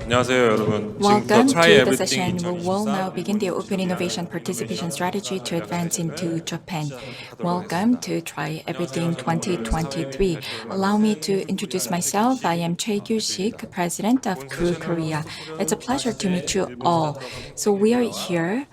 안녕하세요, 여러분. 지금부터 Welcome Try to the Everything session. We will 2024 now begin the Open Innovation Participation Strategy to advance into Japan. Welcome to Try Everything 2023. Allow me to introduce myself. I am Choi Kyu-sik, President of Crew Korea. It's a pleasure to meet you all. So we are here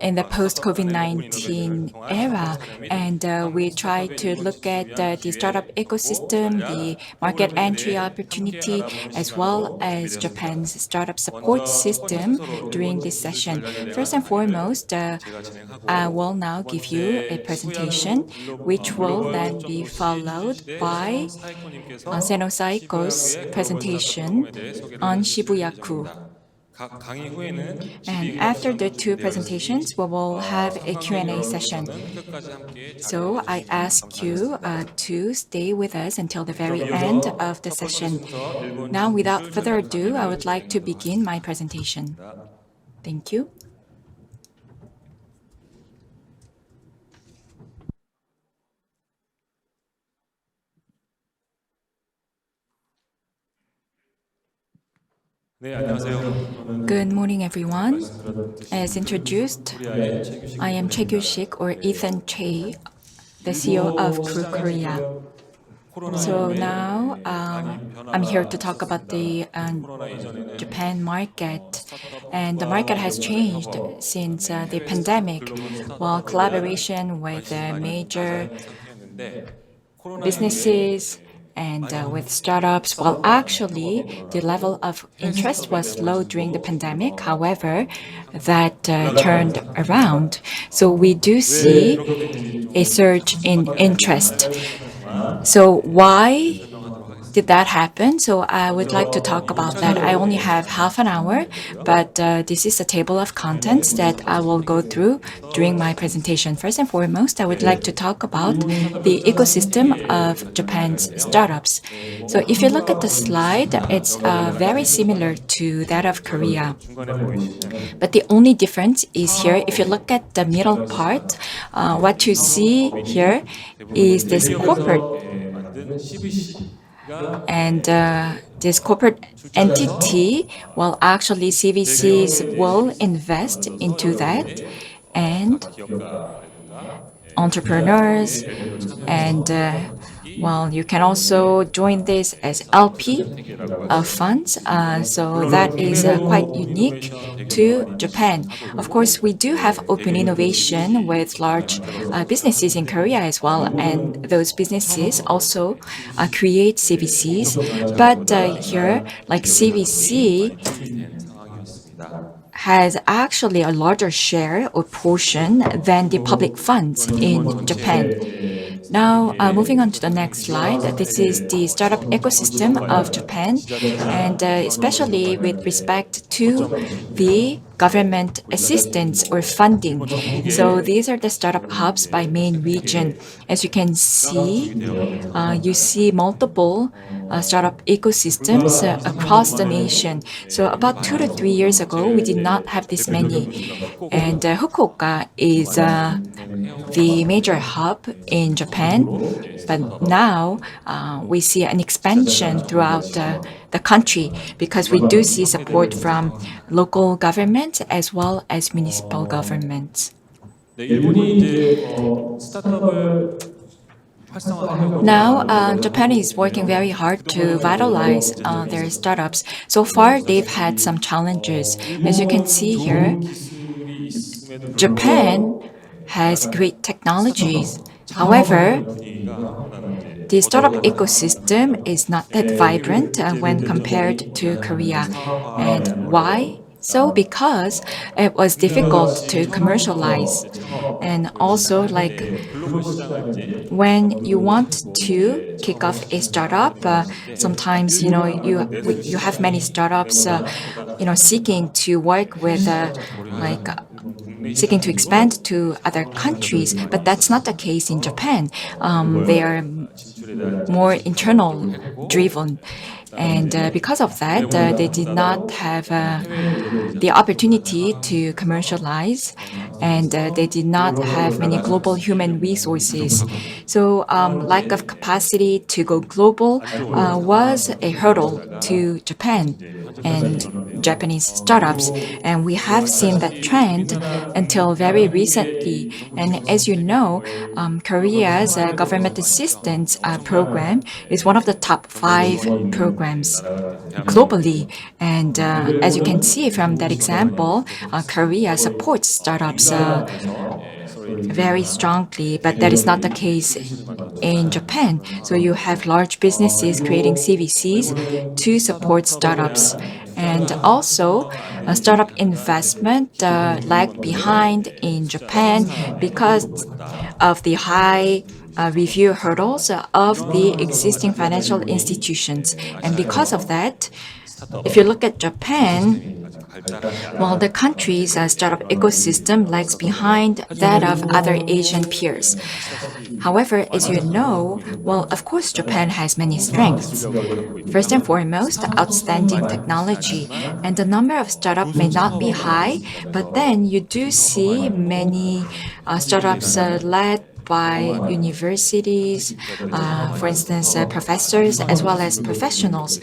in the post-COVID-19 era, and we try to look at the startup ecosystem, the market entry opportunity, as well as Japan's startup support system during this session. First and foremost, I will now give you a presentation, which will then be followed by Seno Saiko's presentation on Shibuya-ku. And after the two presentations, we will have a Q&A session. So I ask you to stay with us until the very end of the session. Now, without further ado, I would like to begin my presentation. Thank you. Good morning, everyone. As introduced, I am Choi Kyu-sik, or Ethan Choi, the CEO of Crew Korea. So now I'm here to talk about the Japan market, and the market has changed since the pandemic. While collaboration with major businesses and with startups, well, actually, the level of interest was low during the pandemic. However, that turned around. So we do see a surge in interest. So why did that happen? So I would like to talk about that. I only have half an hour, but this is a table of contents that I will go through during my presentation. First and foremost, I would like to talk about the ecosystem of Japan's startups. So if you look at the slide, it's very similar to that of Korea. But the only difference is here, if you look at the middle part, what you see here is this corporate. And this corporate entity, well, actually, CVCs will invest into that, and entrepreneurs, and well, you can also join this as LP of funds. So that is quite unique to Japan. Of course, we do have open innovation with large businesses in Korea as well, and those businesses also create CVCs. But here, like CVC, has actually a larger share or portion than the public funds in Japan. Now, moving on to the next slide, this is the startup ecosystem of Japan, and especially with respect to the government assistance or funding. So these are the startup hubs by main region. As you can see, you see multiple startup ecosystems across the nation. So about 2 to 3 years ago, we did not have this many. And Fukuoka is the major hub in Japan. But now we see an expansion throughout the country because we do see support from local governments as well as municipal governments. Now, Japan is working very hard to vitalize their startups. So far, they've had some challenges. As you can see here, Japan has great technologies. However, the startup ecosystem is not that vibrant when compared to Korea. And why? So because it was difficult to commercialize. And also, like, when you want to kick off a startup, sometimes you have many startups seeking to work with seeking to expand to other countries, but that's not the case in Japan. They are more internal driven. And because of that, they did not have the opportunity to commercialize, and they did not have many global human resources. So lack of capacity to go global was a hurdle to Japan and Japanese startups. And we have seen that trend until very recently. And as you know, Korea's government assistance program is one of the top 5 programs globally. And as you can see from that example, Korea supports startups very strongly, but that is not the case in Japan. So you have large businesses creating CVCs to support startups. And also, startup investment lagged behind in Japan because of the high review hurdles of the existing financial institutions. And because of that, if you look at Japan, well, the country's startup ecosystem lags behind that of other Asian peers. However, as you know, well, of course, Japan has many strengths. First and foremost, outstanding technology. And the number of startups may not be high, but then you do see many startups led by universities, for instance, professors as well as professionals,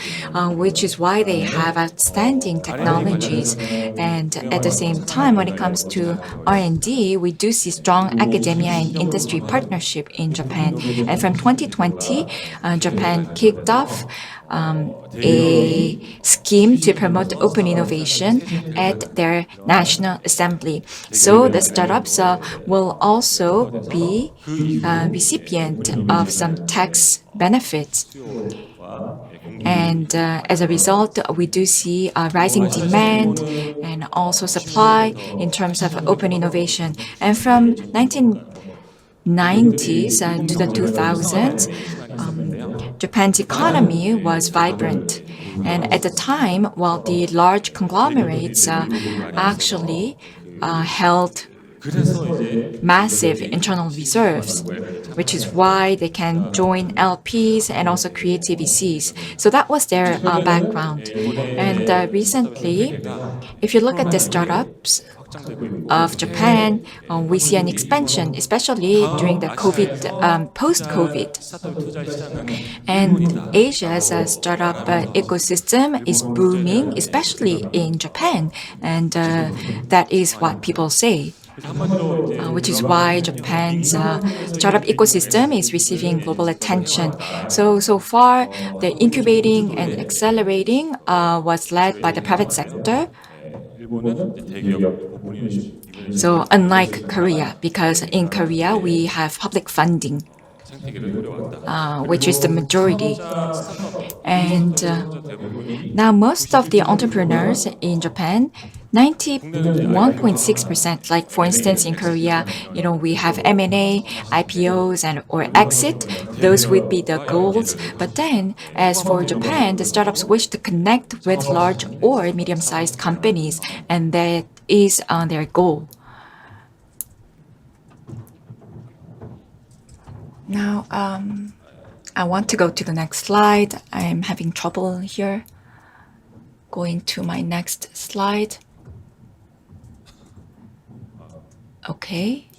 which is why they have outstanding technologies. And at the same time, when it comes to R&D, we do see strong academia and industry partnership in Japan. And from 2020, Japan kicked off a scheme to promote open innovation at their National Assembly. So the startups will also be recipient of some tax benefits. And as a result, we do see a rising demand and also supply in terms of open innovation. And from 1990s to the 2000s, Japan's economy was vibrant. And at the time, while the large conglomerates actually held massive internal reserves, which is why they can join LPs and also create CVCs. So that was their background. And recently, if you look at the startups of Japan, we see an expansion, especially during the COVID, post-COVID. And Asia's startup ecosystem is booming, especially in Japan. And that is what people say. Which is why Japan's startup ecosystem is receiving global attention. So far, the incubating and accelerating was led by the private sector. So unlike Korea, because in Korea we have public funding, which is the majority. And now most of the entrepreneurs in Japan, 91.6%, like for instance in Korea, we have M&A, IPOs, and or exit. Those would be the goals. But then, as for Japan, the startups wish to connect with large or medium-sized companies, and that is their goal. Now, I want to go to the next slide. I'm having trouble here. Going to my next slide. Okay.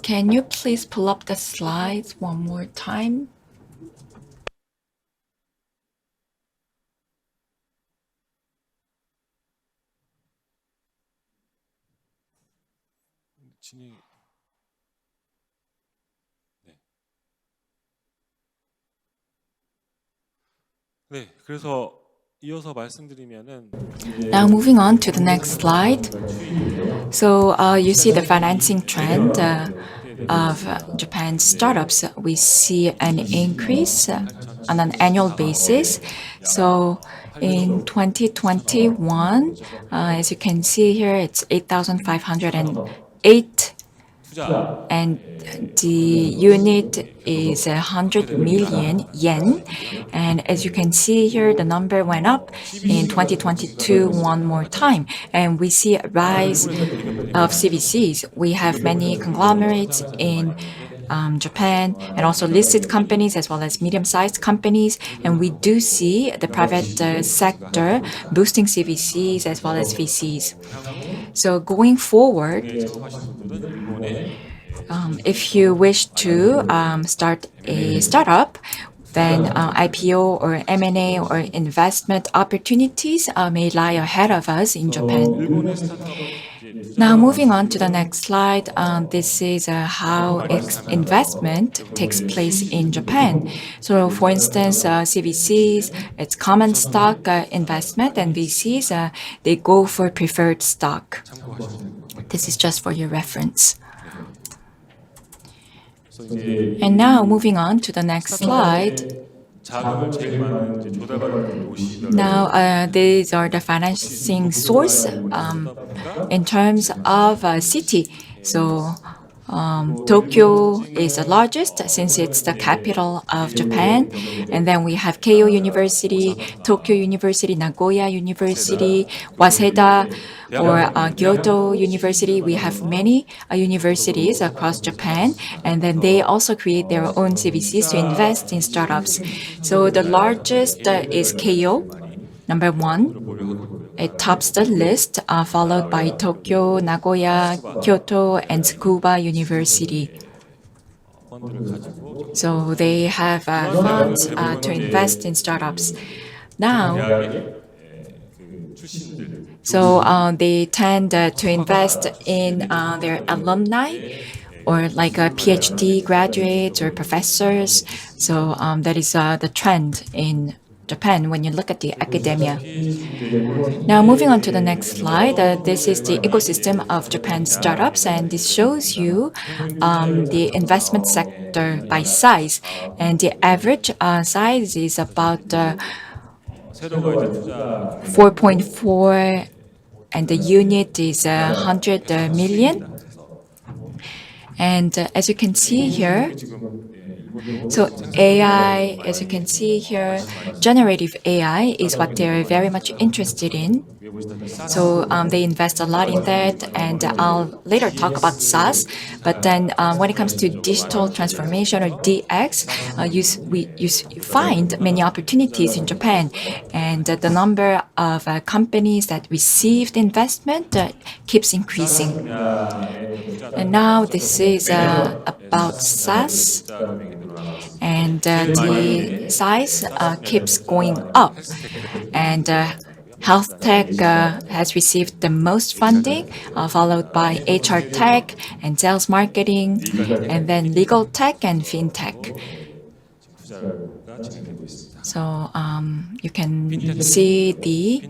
Can you please pull up the slides one more time? Now moving on to the next slide. So you see the financing trend of Japan's startups. We see an increase on an annual basis. So in 2021, as you can see here, it's 8,508, and the unit is 100 million yen. And as you can see here, the number went up in 2022 one more time. And we see a rise of CVCs. We have many conglomerates in Japan, and also listed companies as well as medium-sized companies. And we do see the private sector boosting CVCs as well as VCs. So going forward, if you wish to start a startup, then IPO or M&A or investment opportunities may lie ahead of us in Japan. Now, moving on to the next slide, this is how investment takes place in Japan. So, for instance, CVCs, it's common stock investment, and VCs, they go for preferred stock. This is just for your reference. And now, moving on to the next slide. Now, these are the financing source in terms of city. So, Tokyo is the largest since it's the capital of Japan. And then we have Keio University, Tokyo University, Nagoya University, Waseda, or Kyoto University. We have many universities across Japan. And then they also create their own CVCs to invest in startups. So the largest is Keio, number 1. It tops the list, followed by Tokyo, Nagoya, Kyoto, and Tsukuba University. So they have funds to invest in startups. Now, so they tend to invest in their alumni or like PhD graduates or professors. So that is the trend in Japan when you look at the academia. Now, moving on to the next slide, this is the ecosystem of Japan's startups, and this shows you the investment sector by size. And the average size is about 4.4, and the unit is 100 million. And as you can see here, so AI, as you can see here, generative AI is what they're very much interested in. So they invest a lot in that, and I'll later talk about SaaS. But then when it comes to digital transformation or DX, you find many opportunities in Japan, and the number of companies that received investment keeps increasing. And now this is about SaaS, and the size keeps going up. And health tech has received the most funding, followed by HR tech and sales marketing, and then legal tech and fintech. So you can see the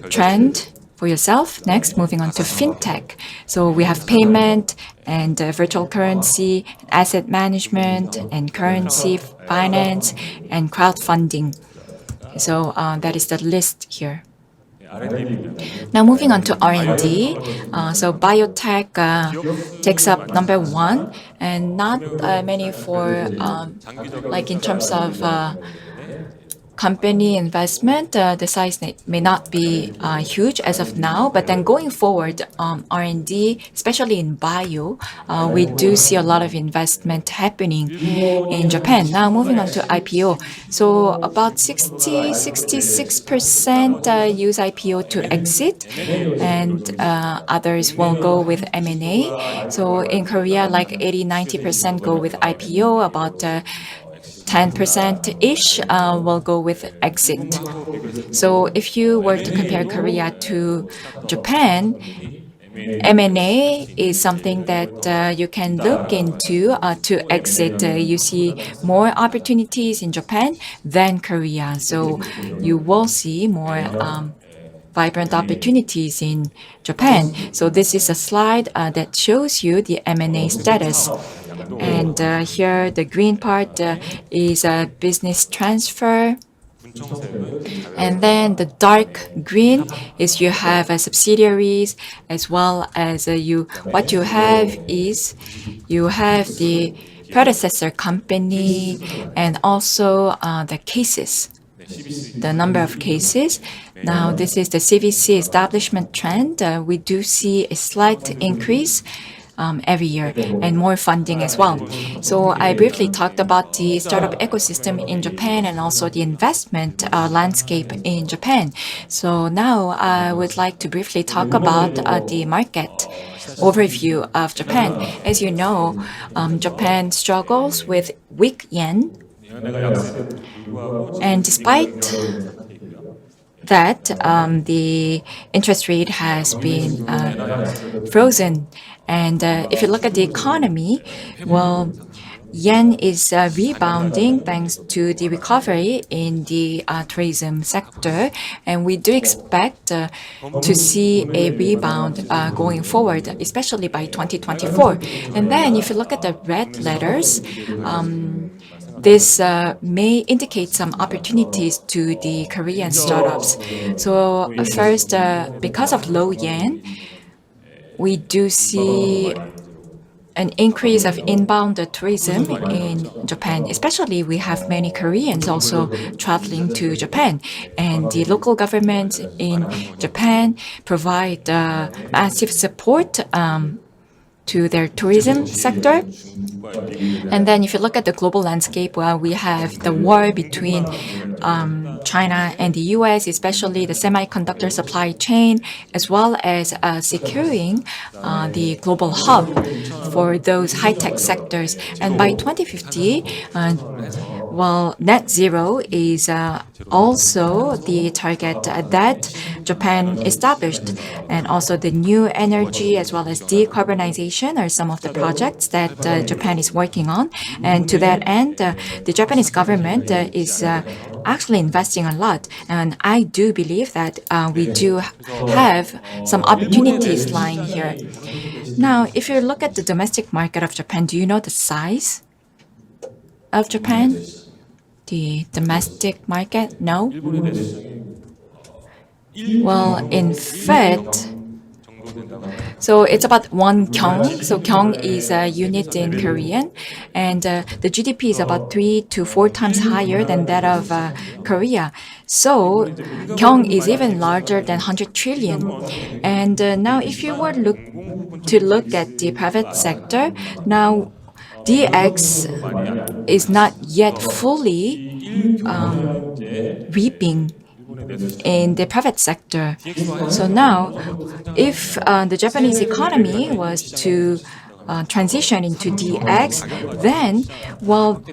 trend for yourself. Next, moving on to fintech. So we have payment and virtual currency, asset management, and currency finance, and crowdfunding. So that is the list here. Now moving on to R&D. So biotech takes up number 1, and not many for like in terms of company investment, the size may not be huge as of now, but then going forward, R&D, especially in bio, we do see a lot of investment happening in Japan. Now moving on to IPO. So about 66% use IPO to exit, and others will go with M&A. So in Korea, like 80-90% go with IPO, about 10%-ish will go with exit. So if you were to compare Korea to Japan, M&A is something that you can look into to exit. You see more opportunities in Japan than Korea. So you will see more vibrant opportunities in Japan. So this is a slide that shows you the M&A status. And here, the green part is a business transfer. And then the dark green is you have subsidiaries, as well as what you have is you have the predecessor company and also the cases, the number of cases. Now, this is the CVC establishment trend. We do see a slight increase every year and more funding as well. So I briefly talked about the startup ecosystem in Japan and also the investment landscape in Japan. So now I would like to briefly talk about the market overview of Japan. As you know, Japan struggles with weak yen, and despite that, the interest rate has been frozen. And if you look at the economy, well, yen is rebounding thanks to the recovery in the tourism sector, and we do expect to see a rebound going forward, especially by 2024. And then if you look at the red letters, this may indicate some opportunities to the Korean startups. So first, because of low yen, we do see an increase of inbound tourism in Japan. Especially, we have many Koreans also traveling to Japan, and the local government in Japan provide massive support to their tourism sector. And then if you look at the global landscape, well, we have the war between China and the US, especially the semiconductor supply chain, as well as securing the global hub for those high-tech sectors. And by 2050, well, net zero is also the target that Japan established. And also the new energy as well as decarbonization are some of the projects that Japan is working on. And to that end, the Japanese government is actually investing a lot. And I do believe that we do have some opportunities lying here. Now, if you look at the domestic market of Japan, do you know the size of Japan? The domestic market? No? Well, in fact, so it's about one kyung. So kyung is a unit in Korean, and the GDP is about 3 to 4 times higher than that of Korea. So kyung is even larger than 100 trillion. And now, if you were to look at the private sector, now DX is not yet fully reaping in the private sector. So now, if the Japanese economy was to transition into DX, then, well,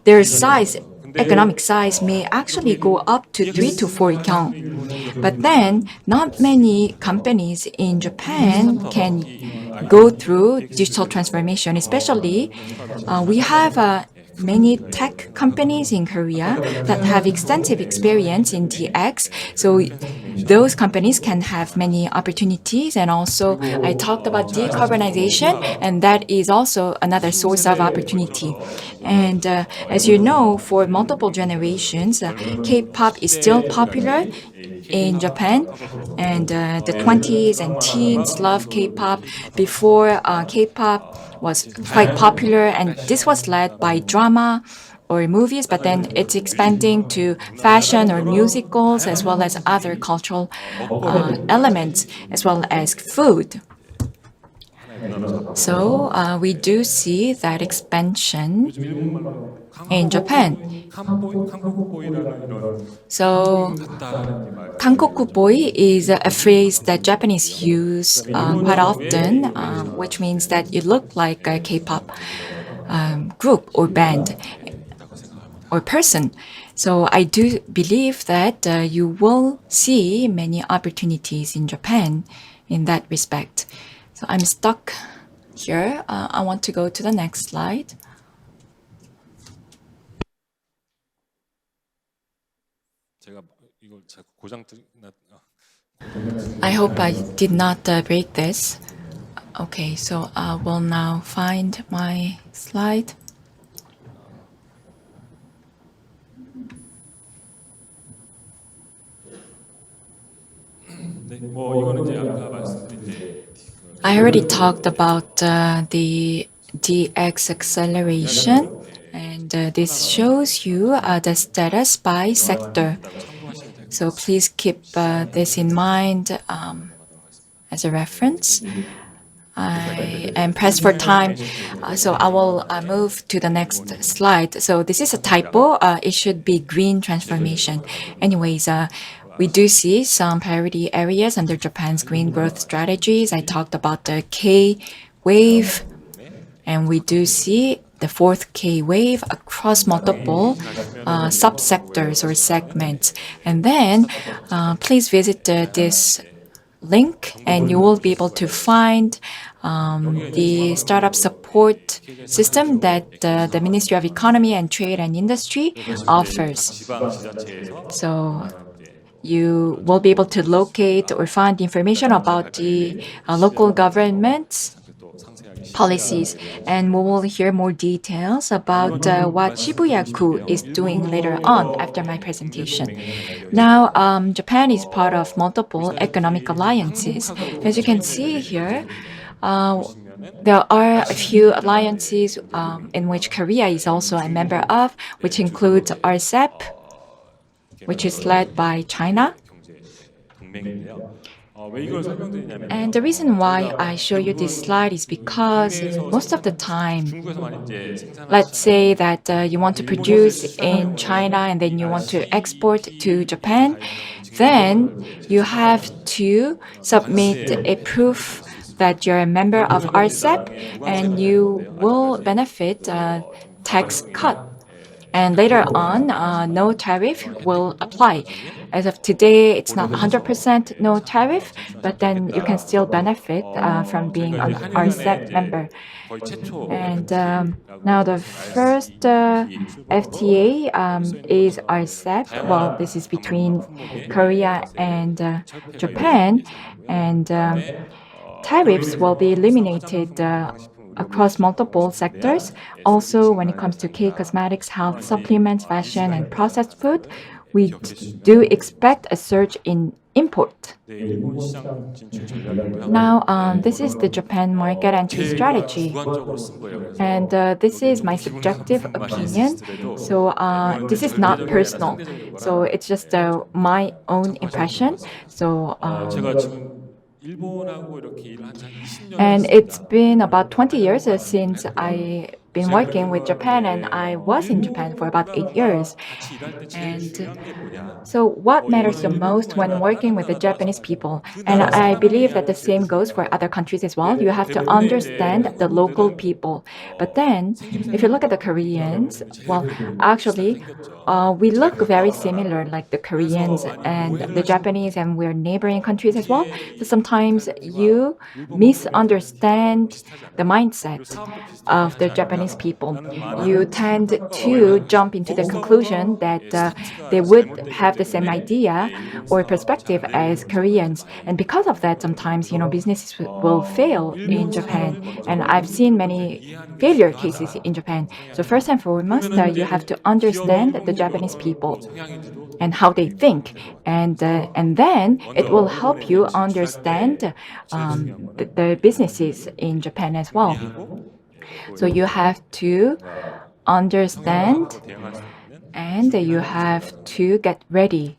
their size, economic size, may actually go up to 3 to 4 kyung. But then, not many companies in Japan can go through digital transformation, especially we have many tech companies in Korea that have extensive experience in DX. So those companies can have many opportunities. And also, I talked about decarbonization, and that is also another source of opportunity. And as you know, for multiple generations, K-pop is still popular in Japan, and the 20s and teens love K-pop. Before, K-pop was quite popular, and this was led by drama or movies, but then it's expanding to fashion or musicals, as well as other cultural elements, as well as food. So we do see that expansion in Japan. So Kankoku boy is a phrase that Japanese use quite often, which means that you look like a K-pop group or band or person. So I do believe that you will see many opportunities in Japan in that respect. So I'm stuck here. I want to go to the next slide. I hope I did not break this. Okay, so I will now find my slide. I already talked about the DX acceleration, and this shows you the status by sector. So please keep this in mind as a reference. I am pressed for time, so I will move to the next slide. So this is a typo. It should be green transformation. Anyways, we do see some priority areas under Japan's green growth strategies. I talked about the K wave, and we do see the fourth K wave across multiple subsectors or segments. And then please visit this link and you will be able to find the startup support system that the Ministry of Economy and Trade and Industry offers. So you will be able to locate or find information about the local government's policies, and we will hear more details about what Shibuya-ku is doing later on after my presentation. Now, Japan is part of multiple economic alliances. As you can see here, there are a few alliances in which Korea is also a member of, which includes RCEP, which is led by China. And the reason why I show you this slide is because most of the time, let's say that you want to produce in China and then you want to export to Japan, then you have to submit a proof that you're a member of RCEP and you will benefit tax cut. And later on, no tariff will apply. As of today, it's not 100% no tariff, but then you can still benefit from being an RCEP member. And now the first FTA is RCEP. Well, this is between Korea and Japan, and tariffs will be eliminated across multiple sectors. Also, when it comes to K-cosmetics, health supplements, fashion, and processed food, we do expect a surge in import. Now, this is the Japan market entry strategy. And this is my subjective opinion. So this is not personal. So it's just my own impression. So and it's been about 20 years since I've been working with Japan, and I was in Japan for about 8 years. And so what matters the most when working with the Japanese people? And I believe that the same goes for other countries as well. You have to understand the local people. But then, if you look at the Koreans, well, actually, we look very similar, like the Koreans and the Japanese, and we're neighboring countries as well. So sometimes you misunderstand the mindset of the Japanese people. You tend to jump into the conclusion that they would have the same idea or perspective as Koreans. And because of that, sometimes, businesses will fail in Japan. And I've seen many failure cases in Japan. So first and foremost, you have to understand the Japanese people and how they think, and then it will help you understand the businesses in Japan as well. So you have to understand, and you have to get ready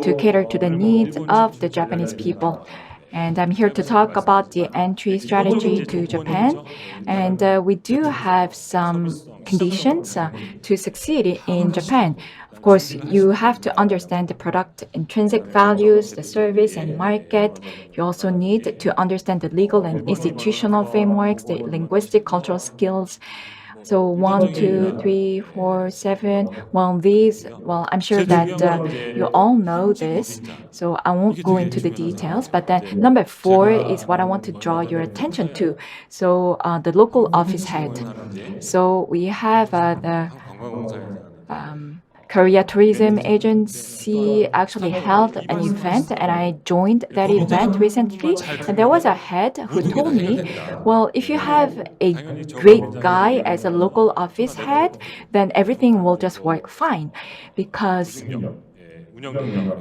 to cater to the needs of the Japanese people. And I'm here to talk about the entry strategy to Japan. And we do have some conditions to succeed in Japan. Of course, you have to understand the product intrinsic values, the service and market. You also need to understand the legal and institutional frameworks, the linguistic, cultural skills. So 1, 2, 3, 4, 7. Well, I'm sure that you all know this, so I won't go into the details. But then number 4 is what I want to draw your attention to. So the local office head. So we have the Korea Tourism Agency actually held an event, and I joined that event recently. And there was a head who told me, well, if you have a great guy as a local office head, then everything will just work fine, because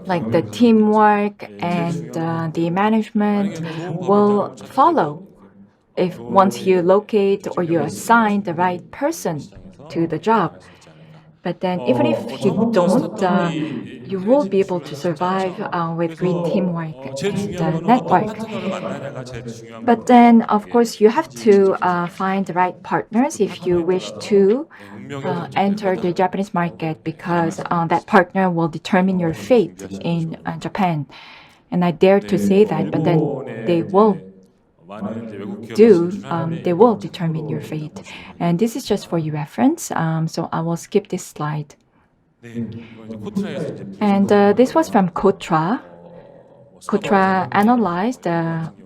like the teamwork and the management will follow if once you locate or you assign the right person to the job. But then even if you don't, you will be able to survive with great teamwork 제일 and 중요한 거는 어떤 network. 파트너를 만나냐가 제일 중요한 But 거거든요. then, of 예. course, you have to find the right partners 그 if you 파트너에 wish 따라서 to 운명이 결정될 enter the 거다. Japanese market, because 이 말씀입니다. that partner will determine your fate 준비하시는 게 in 좋을 것 같아요. Japan. And I dare to say that, but then 일본에 they will 많은 이제 외국 기업이 do, 진출하는데 they will 참 determine your 프로입니다. fate. 말씀드립니다. And this is just for your reference, so I will skip this slide. 네, 이건 이제 코트라에서 이제 And this was from Kotra. 뭐 Kotra analyzed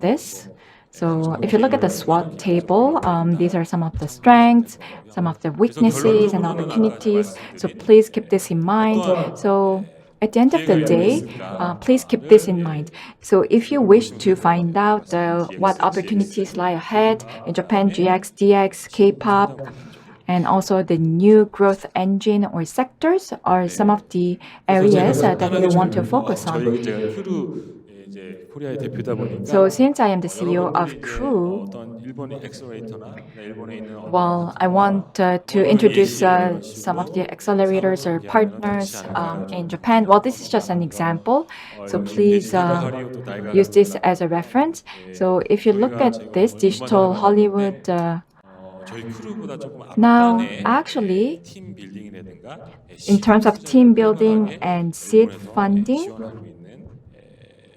this. So if you look at the SWOT table, these are some of the strengths, some of the weaknesses and opportunities. So please keep this in mind. So at the end of the day, please keep this in mind. So if you wish to find out what opportunities lie ahead in Japan, GX, DX, K-pop, and also the new growth engine or sectors are some of the areas that you want to focus on. 제가 크루 이제 코리아의 대표다 보니까 So since I am the CEO of 여러분들이 이제 Crew, 어떤 일본의 엑셀레이터나 일본에 있는 well, I want to introduce some of the accelerators or partners in Japan. Well, this is just an example, so please use this as a reference. So if you look at this digital Hollywood, 저희 크루보다 조금 now 앞단에 actually, 팀 빌딩이라든가 in terms of team building and seed funding, 지원하고 있는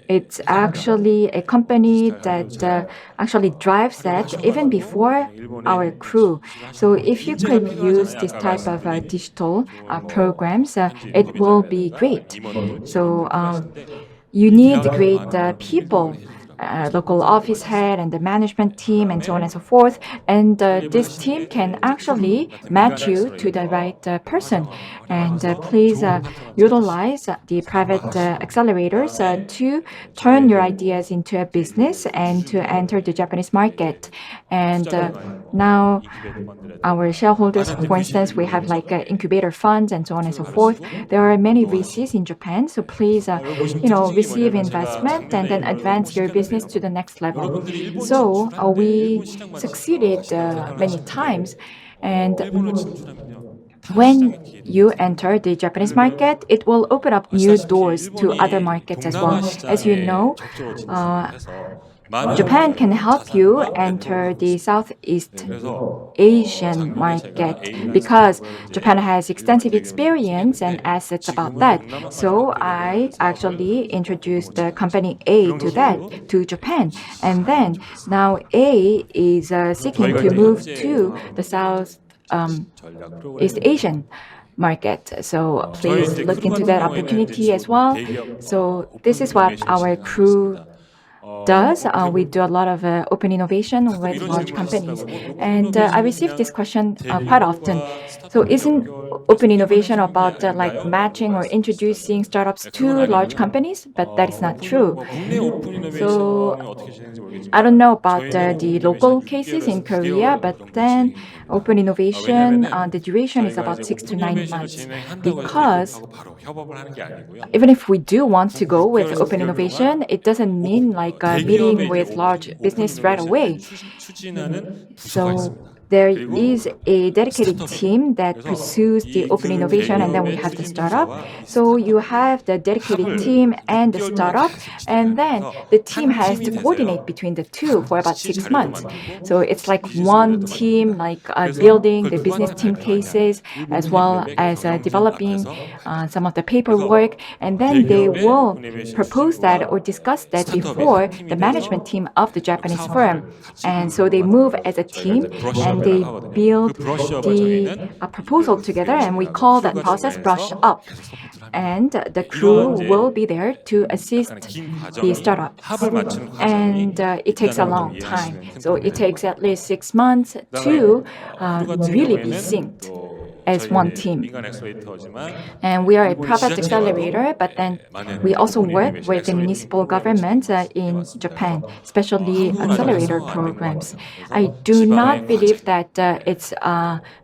it's actually a company that actually drives that even before our crew. So if you could use this type of digital programs, it will be great. So you need great people, local office head and the management team and so on and so forth. And this team can actually match you to the right person. And please utilize the private accelerators to turn your ideas into a business and to enter the Japanese market. And now our shareholders, for instance, we have like incubator funds and so on and so forth. There are many VCs in Japan, so please, receive investment and then advance your business to the next level. So we succeeded many times, and when you enter the Japanese market, it will open up new doors to other markets as well. As you know, Japan can help you enter the Southeast Asian market because Japan has extensive experience and assets about that. So I actually introduced the company A to Japan. And then now A is seeking to move to the Southeast Asian market. So please look into that opportunity as well. So this is what our crew does. We do a lot of open innovation with large companies. And I receive this question quite often. So isn't open innovation about like matching or introducing startups to large companies? But that is not true. So I don't know about the local cases in Korea, but then open innovation, the duration is about 6 to 9 months. Because even if we do want to go with open innovation, it doesn't mean like meeting with large business right away. So there is a dedicated team that pursues the open innovation, and then we have the startup. So you have the dedicated team and the startup, and then the team has to coordinate between the two for about 6 months. So it's like one team, like building the business team cases as well as developing some of the paperwork, and then they will propose that or discuss that before the management team of the Japanese firm. And so they move as a team and they build the proposal together, and we call that process brush up. And the crew will be there to assist the startups. And it takes a long time. So it takes at least 6 months to really be synced as one team. And we are a private accelerator, but then we also work with the municipal governments in Japan, especially accelerator programs. I do not believe that it's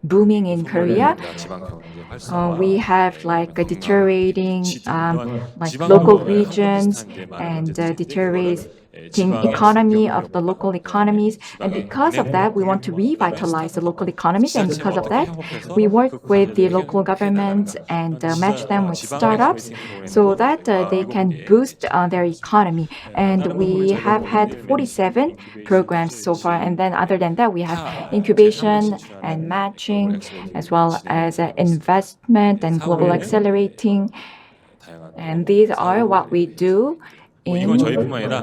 booming in Korea. We have like deteriorating like local regions and deteriorating economy of the local economies. And because of that, we want to revitalize the local economies. And because of that, we work with the local governments and match them with startups so that they can boost their economy. And we have had 47 programs so far. And then other than that, we have incubation and matching, as well as investment and global accelerating. And these are what we do in 이건 저희뿐만 아니라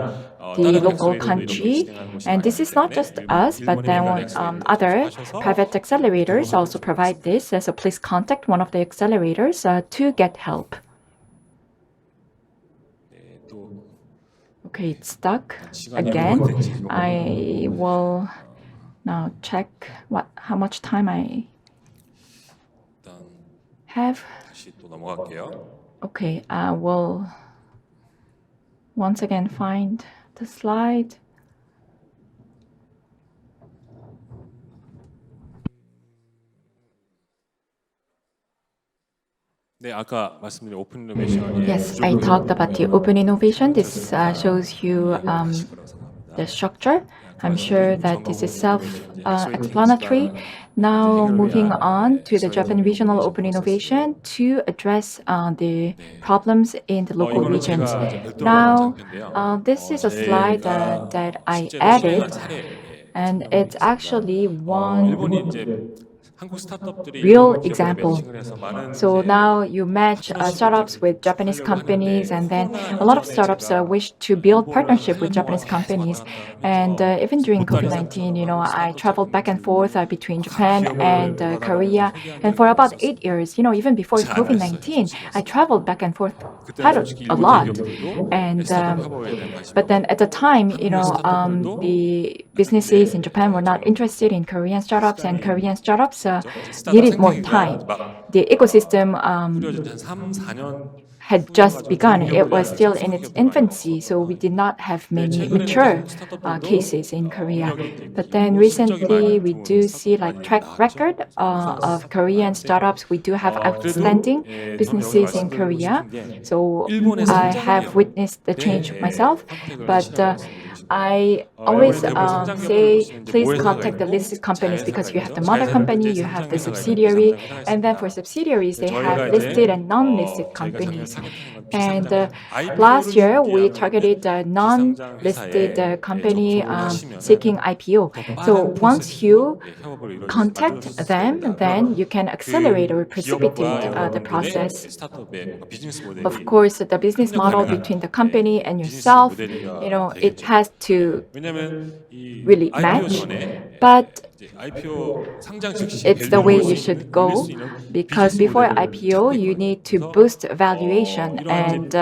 the 다른 local 액셀레이터도 country. 이렇게 진행하는 곳이 And 많기 this is not 때문에 just us, but then other private accelerators also provide this. So please contact one of the accelerators to get help. 또 Okay, it's stuck 시간이 again. 얼마나 됐지, 이거. I will now check how much time I 일단 have. 다시 또 넘어갈게요. Okay, I will once again find the slide. 네, 아까 말씀드린 오픈 이노베이션. Yes, I talked about the open innovation. This shows you the structure. I'm sure that this is self-explanatory. Now, moving on to the Japan Regional Open Innovation to address the problems in the local regions. Now, this is a slide that I added, and it's actually one real example. So now you match startups with Japanese companies, and then a lot of startups wish to build partnership with Japanese companies. And even during COVID-19, I traveled back and forth between Japan and Korea. And for about 8 years, even before COVID-19, I traveled back and forth quite a lot. And but then at the time, the businesses in Japan were not interested in Korean startups, and Korean startups needed more time. The ecosystem had just begun. It was still in its infancy, so we did not have many mature cases in Korea. But then recently, we do see track record of Korean startups. We do have outstanding businesses in Korea. So I have witnessed the change myself, but I always say, please contact the listed companies, because you have the mother company, you have the subsidiary, and then for subsidiaries, they have listed and non-listed companies. And last year, we targeted a non-listed company seeking IPO. So once you contact them, then you can accelerate or precipitate the process. Of course, the business model between the company and yourself, it has to really match, but it's the way you should go, because before IPO, you need to boost valuation, and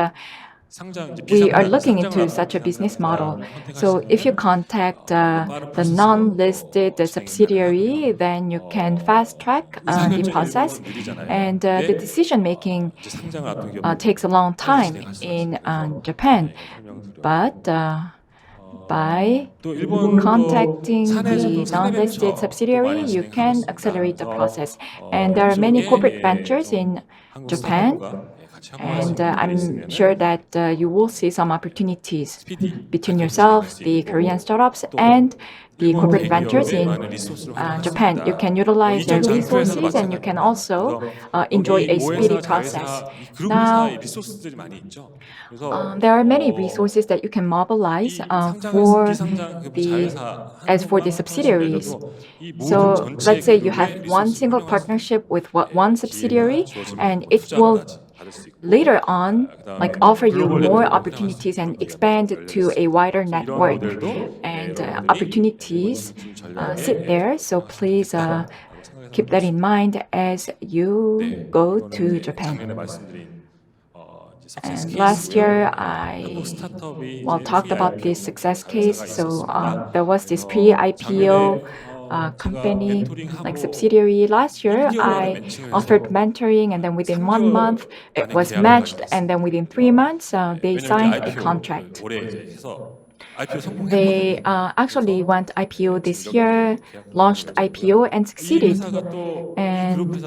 we are looking into such a business model. So if you contact the non-listed subsidiary, then you can fast track the process, and the decision making takes a long time in Japan. But by contacting the non-listed subsidiary, you can accelerate the process. And there are many corporate ventures in Japan, and I'm sure that you will see some opportunities between yourself, the Korean startups, and the corporate ventures in Japan. You can utilize their resources, and you can also enjoy a speedy process. Now, there are many resources that you can mobilize for the subsidiaries. So let's say you have one single partnership with one subsidiary, and it will later on offer you more opportunities and expand to a wider network. And opportunities sit there, so please keep that in mind as you go to Japan. And last year, I talked about this success case. So there was this pre-IPO company, subsidiary. Last year, I offered mentoring, and then within 1 month, it was matched, and then within 3 months, they signed a contract. They actually went IPO this year, launched IPO, and succeeded. And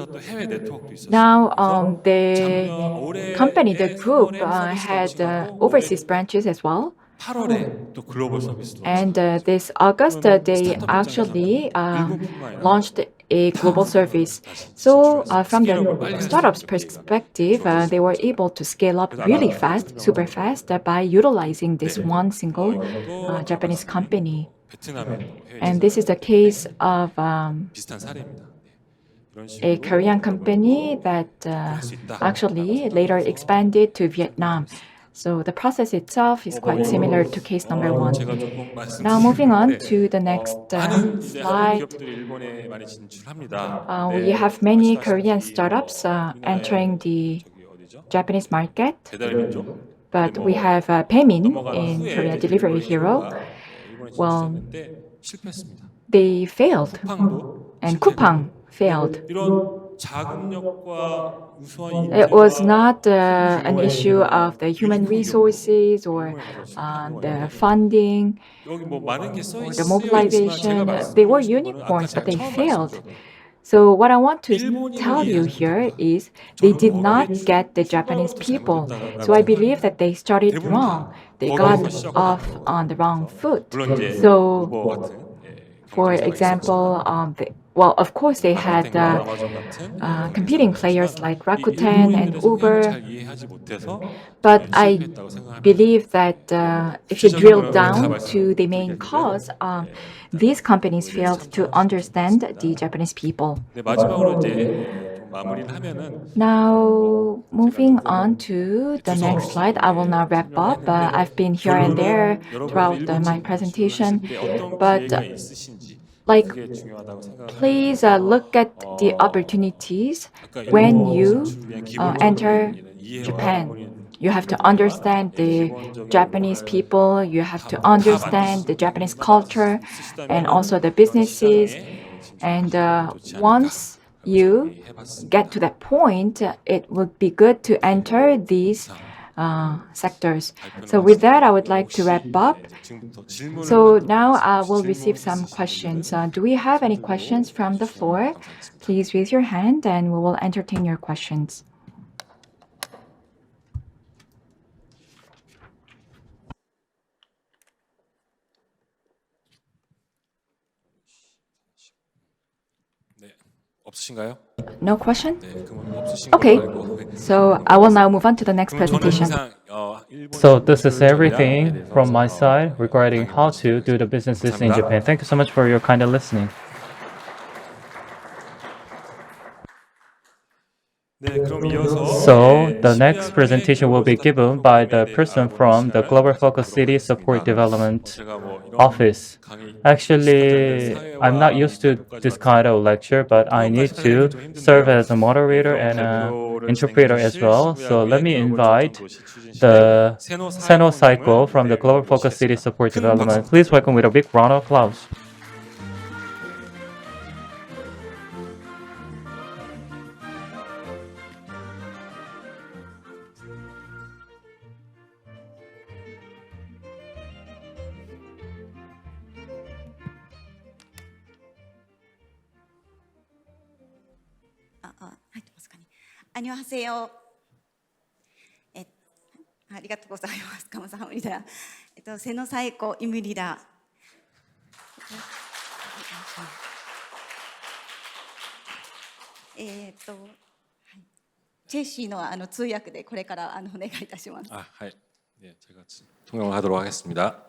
now the company, the group, had overseas branches as well. 8월에 또 글로벌 서비스도 And 런칭했죠. this August, they 스타트업 actually 입장에서는 일본뿐만 아니라 launched a global 다 service. 다시 So, 진출해서 from the 스케일업을 빨리 할 수 startup's 있게끔 기회가 perspective, they were 주어졌습니다. able to scale up 그래서 really 아마 fast, 설명을 super 하는 fast, 거예요. by utilizing this 네. one single 또 아까 Japanese 말씀드린 company. 베트남의 또 해외 And this is the 지사들 case of 비슷한 사례입니다. 네. 이런 a 식으로 Korean company 여러분도 that 그럴 수 있다. actually later expanded to Vietnam. So the process itself is quite similar to case number one. 제가 조금 Now moving on 말씀드리는데 to the next 많은 이제 한국 slide. 기업들이 일본에 많이 진출합니다. We have many 아시다시피 Korean startups entering the 저기 어디죠? Japanese market, 배달민족. but we have Baemin 넘어간 in 후에 Korea 이제 Delivery 일본의 Hero. 기업가, 일본에 Well, 진출했는데 실패했습니다. They failed, 쿠팡도 and 실패했고. Coupang failed. 이런 자금력과 우수한 It was 인재와 not an issue of the human resources or the funding 여기 뭐 많은 게 or the 쓰여 mobilization. 있지만 They were 제가 말씀드린 거는 아까 unicorns, but 제가 they 처음 failed. 말씀드렸던 So what I want to 일본인을 tell you 이해하지 here 못한다. is they 저는 did 거기에 not get the Japanese 출발부터 people. 잘못했다라고 So I 생각해요. believe that they started 대부분 wrong. 다 They got 거기에서 시작을 off 한 거예요. on the wrong foot. 물론 이제 So 우버 같은 for 경쟁사가 example, 있었지만 well, of course, they had 라쿠텐과 아마존 같은 competing 경쟁사가 players 있지만 like 이 Rakuten and 일본인들의 성향을 Uber. 잘 이해하지 못해서 But I 실패했다고 생각합니다. believe that if you 구체적인 drill 거는 down 다 to the main cause, these companies failed to understand the Japanese people. 네, 마지막으로 이제 좀 마무리를 하면은 Now, moving on to the next slide, I will now wrap up. I've been here and there throughout my presentation, but 기회가 있으신지 like, 그게 중요하다고 생각을 please 합니다. look at the opportunities 아까 when 일본 you 진출을 위한 기본적인 enter 이해와 Japan. 일본인 You have to understand the Japanese people, you have to understand the Japanese culture, and also the businesses. And once you get to that point, it would be good to enter these sectors. So with that, I would like to wrap up. So now I will receive some questions. Do we have any questions from the floor? Please raise your hand and we will entertain your questions. 네, 없으신가요? No question? 네, 그러면 없으신 Okay. 걸로 알고. So I will now move on to the next 그럼 저는 presentation. 항상 일본 So this is 진출 everything 전략에 from my 대해서, side regarding how to do the businesses in Japan. Thank you so much for your kind of listening. 네, 그럼 이어서 So the next presentation will be given by the person from the Global Focus City Support Development 제가 뭐 이런 Office. 강의 Actually, I'm not used to this kind of lecture, but I need to serve as a moderator and an interpreter as well. So let me invite the Seno Cycle from the Global Focus City Support Development. Please welcome with a big round of applause. 안녕하세요. ありがとうございます。감사합니다. 瀬野彩子임입니다. チェシーの通訳でこれからお願いいたします。 네, 제가 통역을 하도록 하겠습니다.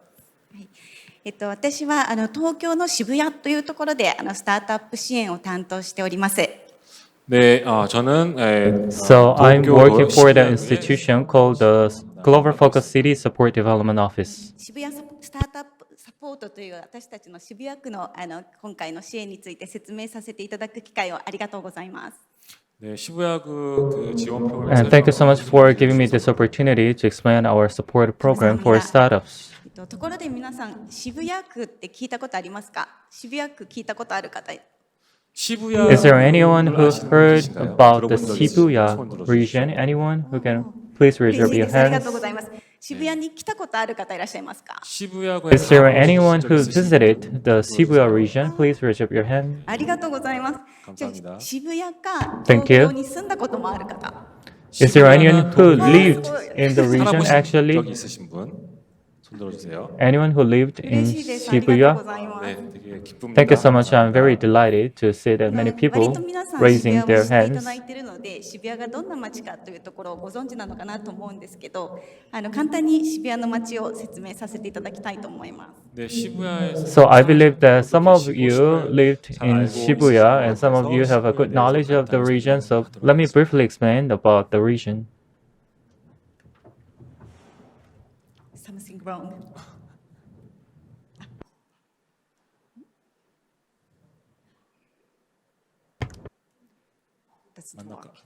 私は東京の渋谷というところでスタートアップ支援を担当しております。 네, 저는 So I'm 도쿄 working for the 시부야구의 institution called the Global Focus City Support Development Office. 渋谷スタートアップサポートという私たちの渋谷区の今回の支援について説明させていただく機会をありがとうございます。 네, 시부야구 그 지원 프로그램. And thank you so much for giving me this opportunity to explain our support program for startups. ところで皆さん渋谷区って聞いたことありますか？渋谷区聞いたことある方。 시부야. Is there anyone who heard about the Shibuya region? Anyone who can please raise your ありが hands? とうございます。渋谷に来たことある方いらっしゃいますか？ 시부야구에 Is there anyone who visited the Shibuya region? Please raise up your hand. ありがとうございます。じゃあ 감사합니다. 渋谷か Thank 東 you. 京に住んだこともある方。 Is there anyone who lived in the region 살아보신 적 actually? 있으신 분? 손 들어주세요. Anyone who lived in 嬉しいです。ありがとう Shibuya? ございます。 네, 되게 기쁩니다. Thank you so much. I'm very 감사합니다. delighted to see that many 割 people と皆さん渋 raising 谷を their 知っていただ hands. いているので、渋谷がどんな街かというところをご存知なのかなと思うんですけど、簡単に渋谷の街を説明させていただきたいと思います。 네, 시부야에서 So I believe that some of you 시부야를 lived 잘 in 알고 Shibuya and some of 있으신 you 것 have a 같아서 good knowledge of the 시부야에 region. 대해서 So let me 설명하도록 briefly explain about the region. Something wrong. That's not 만날까? work.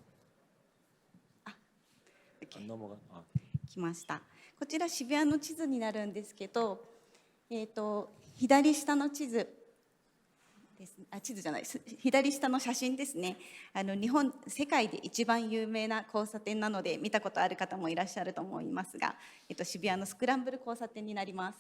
안 넘어가. 아. 来ました。こちら渋谷の地図になるんですけど、左下の地図です。地図じゃないです。左下の写真ですね。世界で一番有名な交差点なので見たことある方もいらっしゃると思いますが、渋谷のスクランブル交差点になります。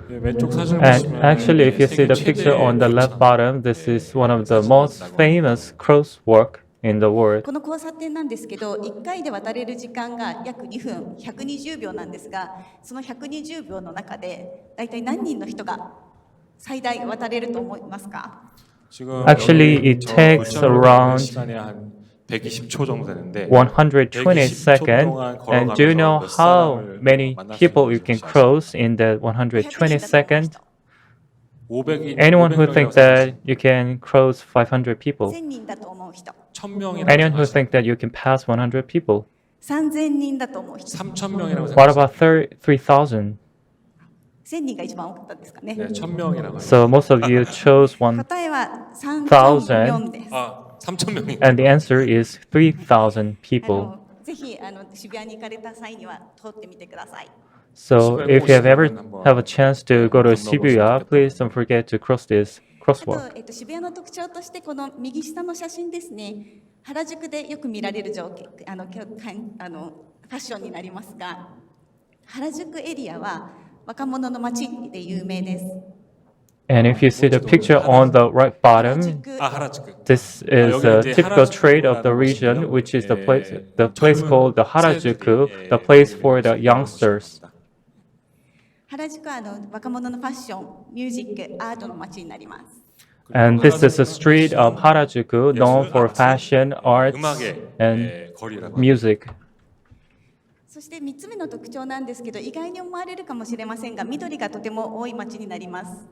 네, 왼쪽 사진을 And 보시면 actually, if you see the 세계 picture on the 최대의 left bottom, this 네, is one of the most famous crosswalk in the world. この交差点なんですけど、1回で渡れる時間が約2分、120秒なんですが、その120秒の中で大体何人の人が最大渡れると思いますか？ 지금 Actually, 여기 it 저 takes 글자로 around 시간이 한 120초 정도 되는데 120 120초 seconds. 동안 And do you know 걸어가면서 몇 how 사람을 many 만날 수 people you 있는지 can 혹시 아시나요? cross in that 120 100 seconds? 500인 Anyone who think that you can cross 500 people? 1000人だと思う人、 1000명이라고 Anyone who 생각하시나요? think that you can pass 100 people? 3000人だと思う人、 3000명이라고 What 생각하시나요? about 3,000? 1000人が一番多かったですかね。 네, 1000명이라고 So most of you chose 1,000, 答えは3004です。아, 3000명이 and the answer is 3,000 people. ぜひ渋谷に行かれた際には通ってみてください。 So if you have ever have a chance to go to Shibuya, please don't forget to cross this あと crosswalk. 渋谷の特徴としてこの右下の写真ですね。原宿でよく見られるファッションになりますが、原宿エリアは若者の街で有名です。 And if you see the picture on the right bottom, 原宿 아, 하라주쿠. this is a typical trait of the region, which is the place called the Harajuku, the place for the youngsters. 原宿は若者のファッション、ミュージック、アートの街になります。 And this is a street of Harajuku known for fashion, arts, and 음악의 거리라고. music. そして3つ目の特徴なんですけど、意外に思われるかもしれませんが、緑がとても多い街になります。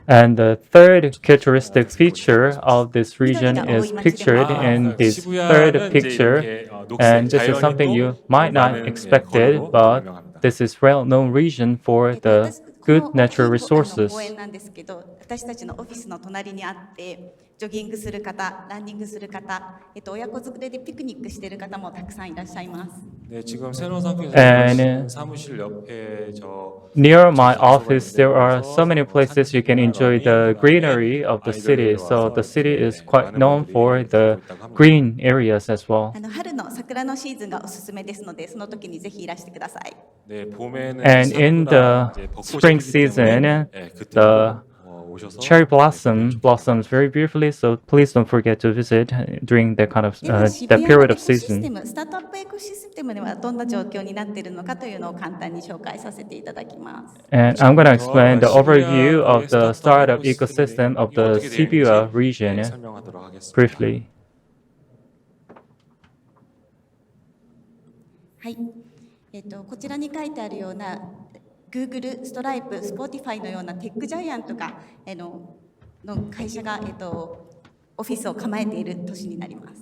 And the third characteristic feature of this region is pictured in this third picture. And this is something you might not expected, but this is well-known region for the good natural 公 resources. 園なんですけど、私たちのオフィスの隣にあって、ジョギングする方、ランニングする方、親子連れでピクニックしている方もたくさんいらっしゃいます。 네, 지금 세노상께서 And 사무실 옆에 저 near my office, there are so many places you can enjoy the greenery of the city. So the city is quite known for the green areas as well. 春の桜のシーズンがおすすめですので、その時にぜひいらしてください。 네, 봄에는 And in the 사쿠라 이제 벚꽃이 spring 피기 때문에, season, 네, 그때 the 오셔서 cherry blossoms very beautifully. So please don't forget to visit during that kind of では渋 that 谷の period エ of コシステ season. ム、スタートアップエコシステムではどんな状況になっているのかというのを簡単に紹介させていただきます。 And I'm going to explain the overview of the startup ecosystem of the Shibuya region 네, 설명하도록 하겠습니다. briefly. はい、こちらに書いてあるような Google、ストライプ、Spotify のようなテックジャイアントがの会社が、オフィスを構えている都市になります。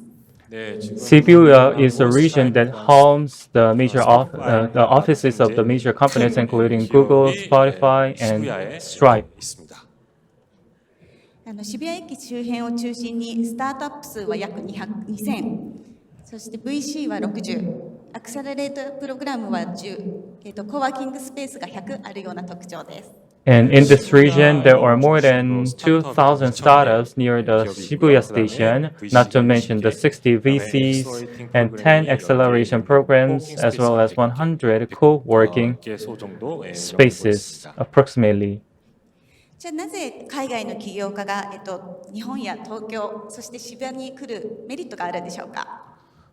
네, 지금 Shibuya is a region that homes the the offices of the major companies, including Google, Spotify, and Stripe. 있습니다. 渋谷駅周辺を中心にスタートアップ数は約2000、そして VC は60、アクセラレートプログラムは10、コワーキングスペースが100あるような特徴です。 And in this region, there are more than 2,000 startups near the Shibuya station, not to mention the 60 VCs and 10 acceleration programs, as well as 100 co-working 개소 정도 spaces, approximately. じゃあなぜ海外の起業家が、日本や東京、そして渋谷に来るメリットがあるんでしょうか。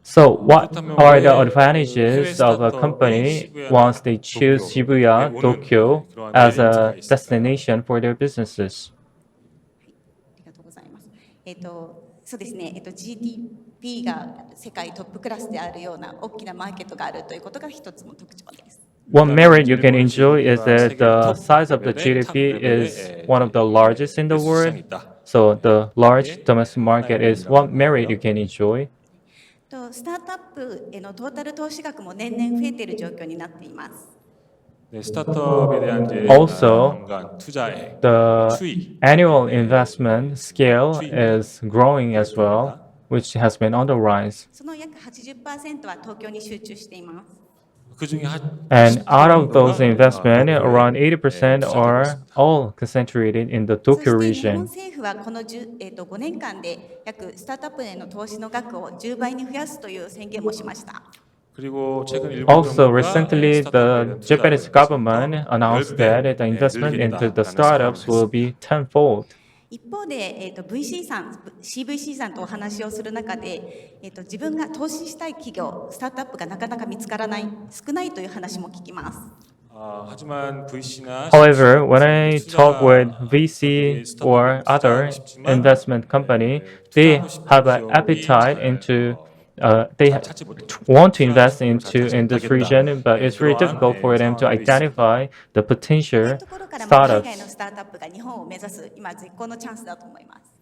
So what 그렇다면 are the 왜 해외 advantages of a 스타트업의 company 시부야나 once they choose 도쿄에 Shibuya, 오는 Tokyo 그러한 as 메리트가 a 있을까요? destination for their businesses? ありがとうございます。そうですね。GDP が世界トップクラスであるような大きなマーケットがあるということが一つの特徴です。 One merit you can enjoy is that the size of the GDP is one of the largest in the world. So the large domestic market is one merit you can enjoy. スタートアップへのトータル投資額も年々増えている状況になっています。 네, 스타트업에 대한 이제 Also, 연간 투자액, The 추이, annual investment scale is growing as well, which has been on the rise. その約 80% は東京に集中しています。 그 중에 And out of those 80% investment, 정도가 around 80% 투자되고 are 있습니다. all concentrated in the そ Tokyo して日本 region. 政府はこの5年間で約スタートアップへの投資の額を10倍に増やすという宣言もしました。 그리고 최근 일본 Also, 정부가 recently, 스타트업에 the 대한 Japanese 투자를 government announced that 10배 the investment into the 늘리겠다라는 startups 선언을 will be tenfold. 一方で、VC さん、CVC さんとお話をする中で、自分が投資したい企業、スタートアップがなかなか見つからない、少ないという話も聞きます。 하지만 VC나 However, when I talk with VC or other investment company, they have an appetite into they want to invest in this region, but it's very difficult for them to identify the そういう potential ところからも海外の startups. スタートアップが日本を目指す、今絶好のチャンスだと思います。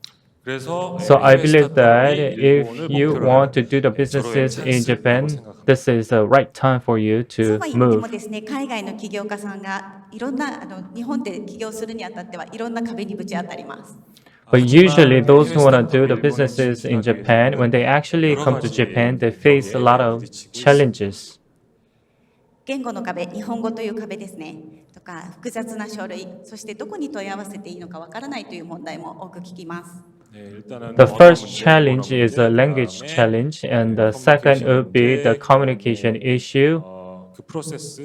그래서 So I 해외 believe that 스타트업이 if 일본을 you 목표로 want to 하는 do the 절호의 businesses in 찬스라고 Japan, 생각합니다. this is the right time for you そう to は言っても move. ですね、海外の起業家さんがいろんな日本で起業するにあたってはいろんな壁にぶち当たります。 But usually, those who want to do the businesses in Japan, when they actually come to Japan, they face a lot of challenges. 言語の壁、日本語という壁ですね。とか複雑な書類、そしてどこに問い合わせていいのかわからないという問題も多く聞きます。 The first challenge is a language challenge, and the second would be the communication issue,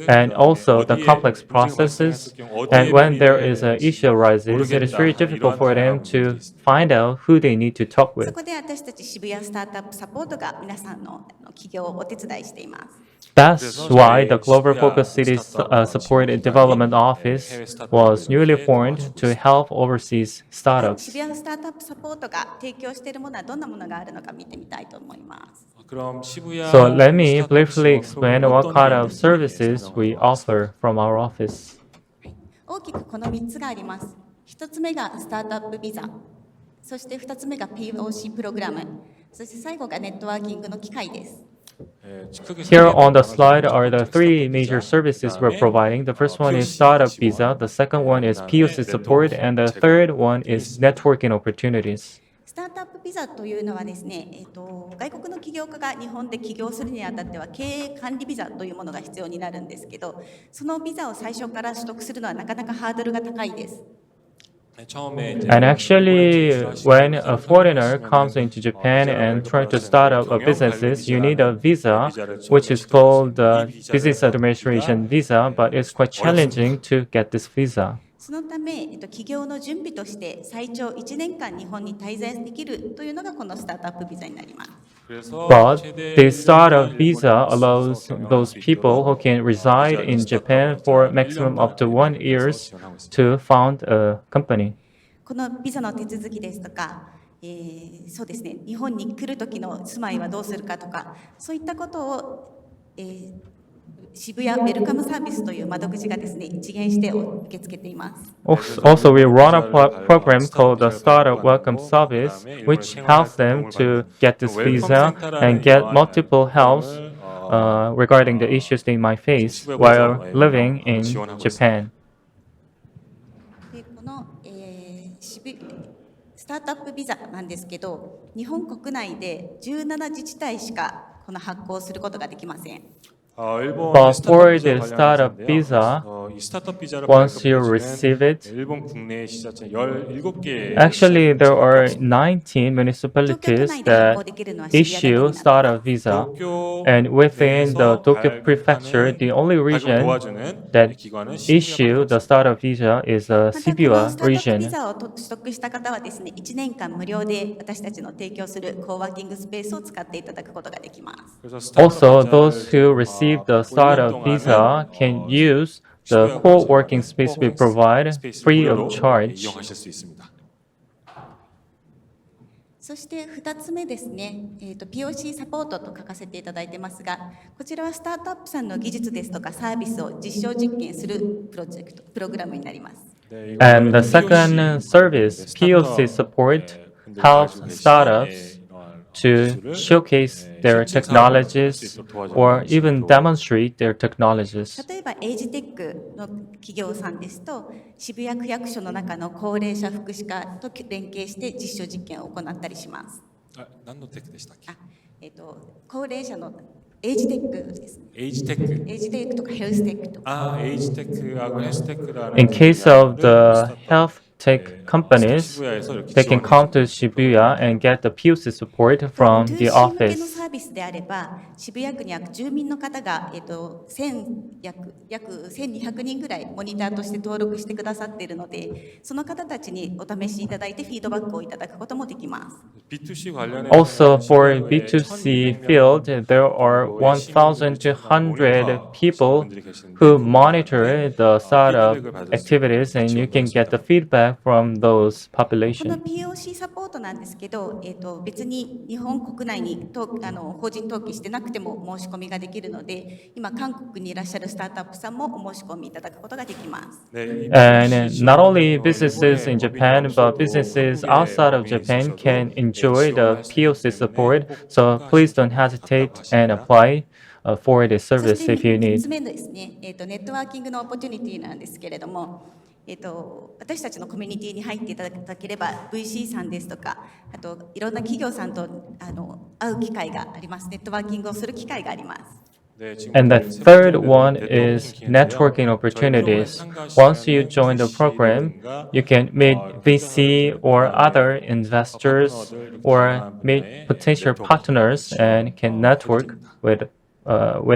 and also the complex processes. And when there is an issue arises, it is very difficult for them to find out who they need to talk そ with. こで私たち渋谷スタートアップサポートが皆さんの起業をお手伝いしています。 That's why the Global Focus Cities Support Development Office was newly formed to help overseas 渋 startups. 谷スタートアップサポートが提供しているものはどんなものがあるのか見てみたいと思います。 So let me briefly explain what kind of services we offer from our office. 大きくこの3つがあります。1つ目がスタートアップビザ、そして2つ目が POC プログラム、そして最後がネットワーキングの機会です。 Here on the slide are the three major services we're providing. The first one is startup visa, the second one is POC support, and the third one is networking opportunities. スタートアップビザというのはですね、外国の起業家が日本で起業するにあたっては経営管理ビザというものが必要になるんですけど、そのビザを最初から取得するのはなかなかハードルが高いです。 And actually, when a foreigner comes into Japan and try to start up a businesses, you need a visa, which is called the Business Administration Visa, but it's quite challenging to get this visa. そのため、起業の準備として最長1年間日本に滞在できるというのがこのスタートアップビザになります。 But the startup visa allows those people who can reside in Japan for maximum up to 1 year to found a company. このビザの手続きですとか、そうですね、日本に来る時の住まいはどうするかとか、そういったことを、渋谷ウェルカムサービスという窓口がですね、一元して受け付けています。 Also, we run a program called the Startup Welcome Service, which helps them to get this visa and get multiple helps regarding the issues they might face while living in Japan. でこの、スタートアップビザなんですけど、日本国内で17自治体しかこの発行することができません。 But for the startup visa, 이 스타트업 비자를 Once you 발급해주는 receive it, 일본 국내 시자체 17개 actually there are 19 municipalities 東京都内で発行 that できるのは渋谷だけ issue になってます。 startup visa. And within the Tokyo Prefecture, the only region that issue the startup visa is the またこの Shibuya スタートアップビ region. ザを取得した方はですね、1年間無料で私たちの提供するコーワーキングスペースを使っていただくことができます。 Also, those who receive the startup visa can use the co-working space we provide free of charge. イ용하실 수 있습니다. そして2つ目ですね、POC サポートと書かせていただいてますが、こちらはスタートアップさんの技術ですとかサービスを実証実験するプログラムになります。 And the second service, POC support, helps startups to showcase their technologies or even demonstrate their technologies. 例えばエイジテックの企業さんですと、渋谷区役所の中の高齢者福祉課と連携して実証実験を行ったりします。あ、何のテックでしたっけ？高齢者のエイジテックですね。エイジテック。エイジテックとかヘルステックとか。エイジテック、ヘルステックラ In case of the health tech companies, they can come to Shibuya and get the POC support from the 2C 向けの office. サービスであれば、渋谷区には住民の方が、約1200人ぐらいモニターとして登録してくださっているので、その方たちにお試しいただいてフィードバックをいただくこともできます。 B2C 관련해서 Also, for B2C field, there are 1,200 people who monitor the startup activities, and you can get the feedback from those この population. POC サポートなんですけど、別に日本国内に法人登記してなくても申し込みができるので、今韓国にいらっしゃるスタートアップさんもお申し込みいただくことができます。 And not only businesses in Japan, but businesses outside of Japan can enjoy the POC support. So please don't hesitate and apply for this そ service して if you 3 need. つ目のですね、ネットワーキングのオポチュニティなんですけれども、私たちのコミュニティに入っていただければ VC さんですとか、あといろんな企業さんと会う機会があります。ネットワーキングをする機会があります。 And the third one is networking opportunities. Once you join the program, you can meet VC or other investors or meet potential partners and can network with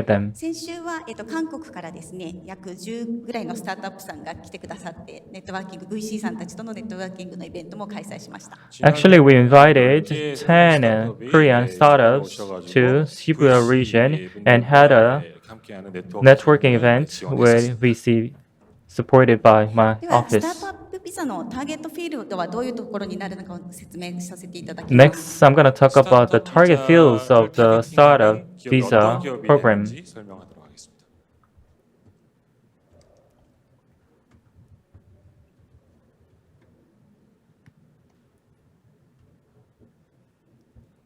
them. 先週は、韓国からですね、約10ぐらいのスタートアップさんが来てくださって、ネットワーキング VC さんたちとのネットワーキングのイベントも開催しました。 Actually, we invited 10 Korean startups to Shibuya region and had a networking event with VC supported by my では、スター office. トアップビザのターゲットフィールドはどういうところになるのかを説明させていただきます。 Next, I'm going to talk about the target fields of the startup visa program. 설명하도록 하겠습니다.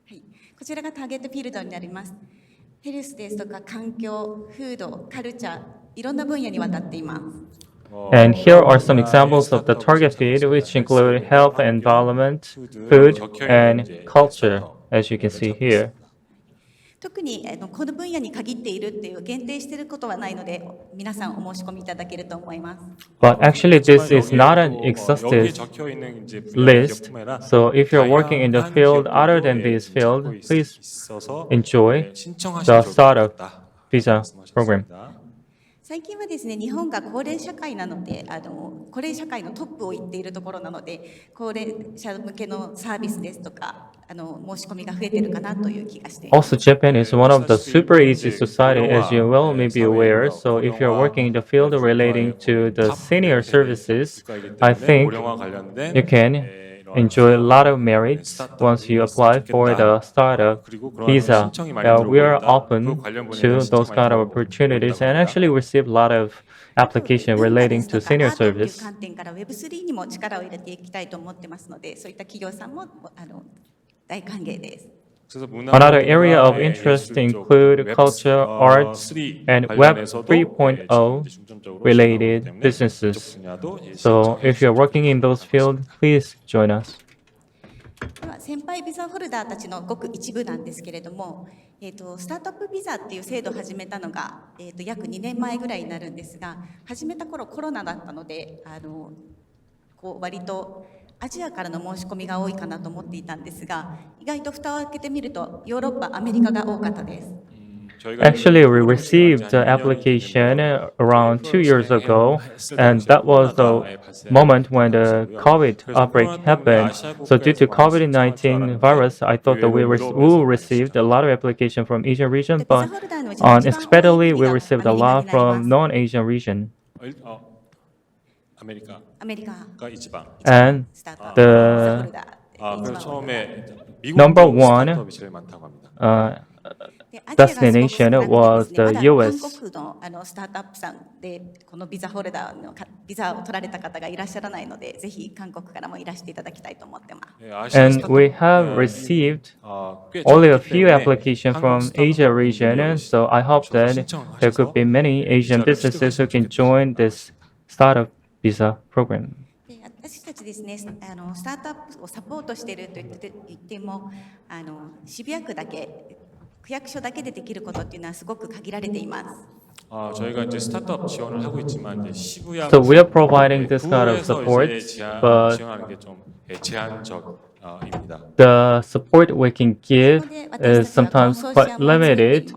はい、こちらがターゲットフィールドになります。ヘルスですとか環境、フード、カルチャー、いろんな分野にわたっています。 And here are some examples of the target field, which include health, environment, food, and culture, as you can see here. 特にこの分野に限っているっていう限定していることはないので、皆さんお申し込みいただけると思います。 But actually, this is not an exhaustive list. So if you're working in the field other than this field, please enjoy the startup visa program. 最近はですね、日本が高齢社会なので、高齢社会のトップを行っているところなので、高齢者向けのサービスですとか、申し込みが増えているかなという気がしています。 Also, Japan is one of the super easy society, as you well may be aware. So if you're working in the field relating to the senior services, I think you can enjoy a lot of merits once you apply for the startup visa. We are open to those kind of opportunities and actually receive a lot of application relating to senior という service. 観点から Web3 にも力を入れていきたいと思ってますので、そういった企業さんも大歓迎です。 Another area of interest include culture, arts, and Web 3.0 related businesses. So if you're working in those fields, please join us. では先輩ビザホルダーたちのごく一部なんですけれども、スタートアップビザっていう制度を始めたのが、約2年前ぐらいになるんですが、始めた頃コロナだったので、割とアジアからの申し込みが多いかなと思っていたんですが、意外と蓋を開けてみるとヨーロッパ、アメリカが多かったです。Actually, we received the application around 2 years ago, and that was the moment when the COVID outbreak happened. So due to COVID-19 virus, I thought that we received a lot of application from Asian region, but unexpectedly we received a lot from non-Asian region. アメリカアメリカが一番。 And スタートアップ the ビザホルダーで 그래서 一番多い 처음에 Number 미국도 one, 스타트업이 제일 많다고 합니다.でアジアがすごく少なくてですね destination was the まだ US. 韓国のスタートアップさんでこのビザホルダーのビザを取られた方がいらっしゃらないので、ぜひ韓国からもいらしていただきたいと思ってます。 예, 아시아 And we have 스타트업은 received 꽤 only a 적기 few 때문에 applications 한국 from Asia region, 스타트업분들이 so I hope that there could be many Asian businesses who can join this startup visa program. で私たちですね、スタートアップをサポートしていると言っても渋谷区だけ区役所だけでできることっていうのはすごく限られています。 저희가 이제 스타트업 지원을 하고 있지만 이제 시부야 So we are providing this kind of support, but 지원하는 게 좀 제한적입니다. the support we can give is sometimes quite limited,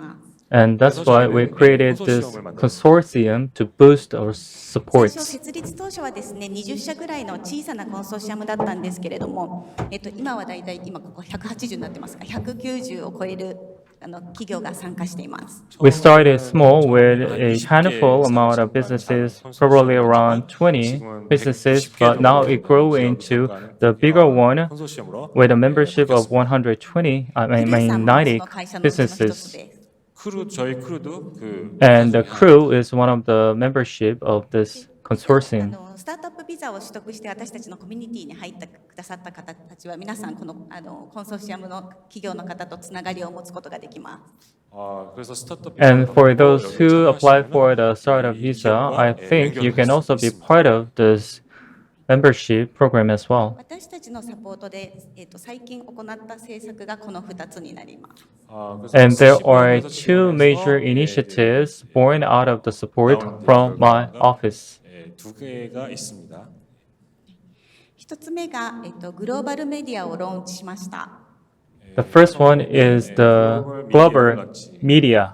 and that's why we created this consortium to boost our 最初 supports. 設立当初はですね20社ぐらいの小さなコンソーシアムだったんですけれども、今はだいたい今ここ180になってますが190を超える企業が参加しています。 We started small with a handful amount of businesses, probably around 20 businesses, but now it grew into the bigger one 컨소시엄으로 with a membership of 120, I クルーさん mean もそ 90の会社のうちの一つ businesses. です。 저희 크루도 그 And the crew is one of the membership of this consortium. スタートアップビザを取得して私たちのコミュニティに入ってくださった方たちは皆さんこのコンソーシアムの企業の方とつながりを持つことができます。 그래서 스타트업 And for those who apply for the startup visa, I think you can also be part of this membership program as well. 私たちのサポートで、最近行った政策がこの2つになります。 And there are two major initiatives born out of the support from my office. 두 개가 있습니다. 1つ目が、グローバルメディアをローンチしました。 The first one is the global media.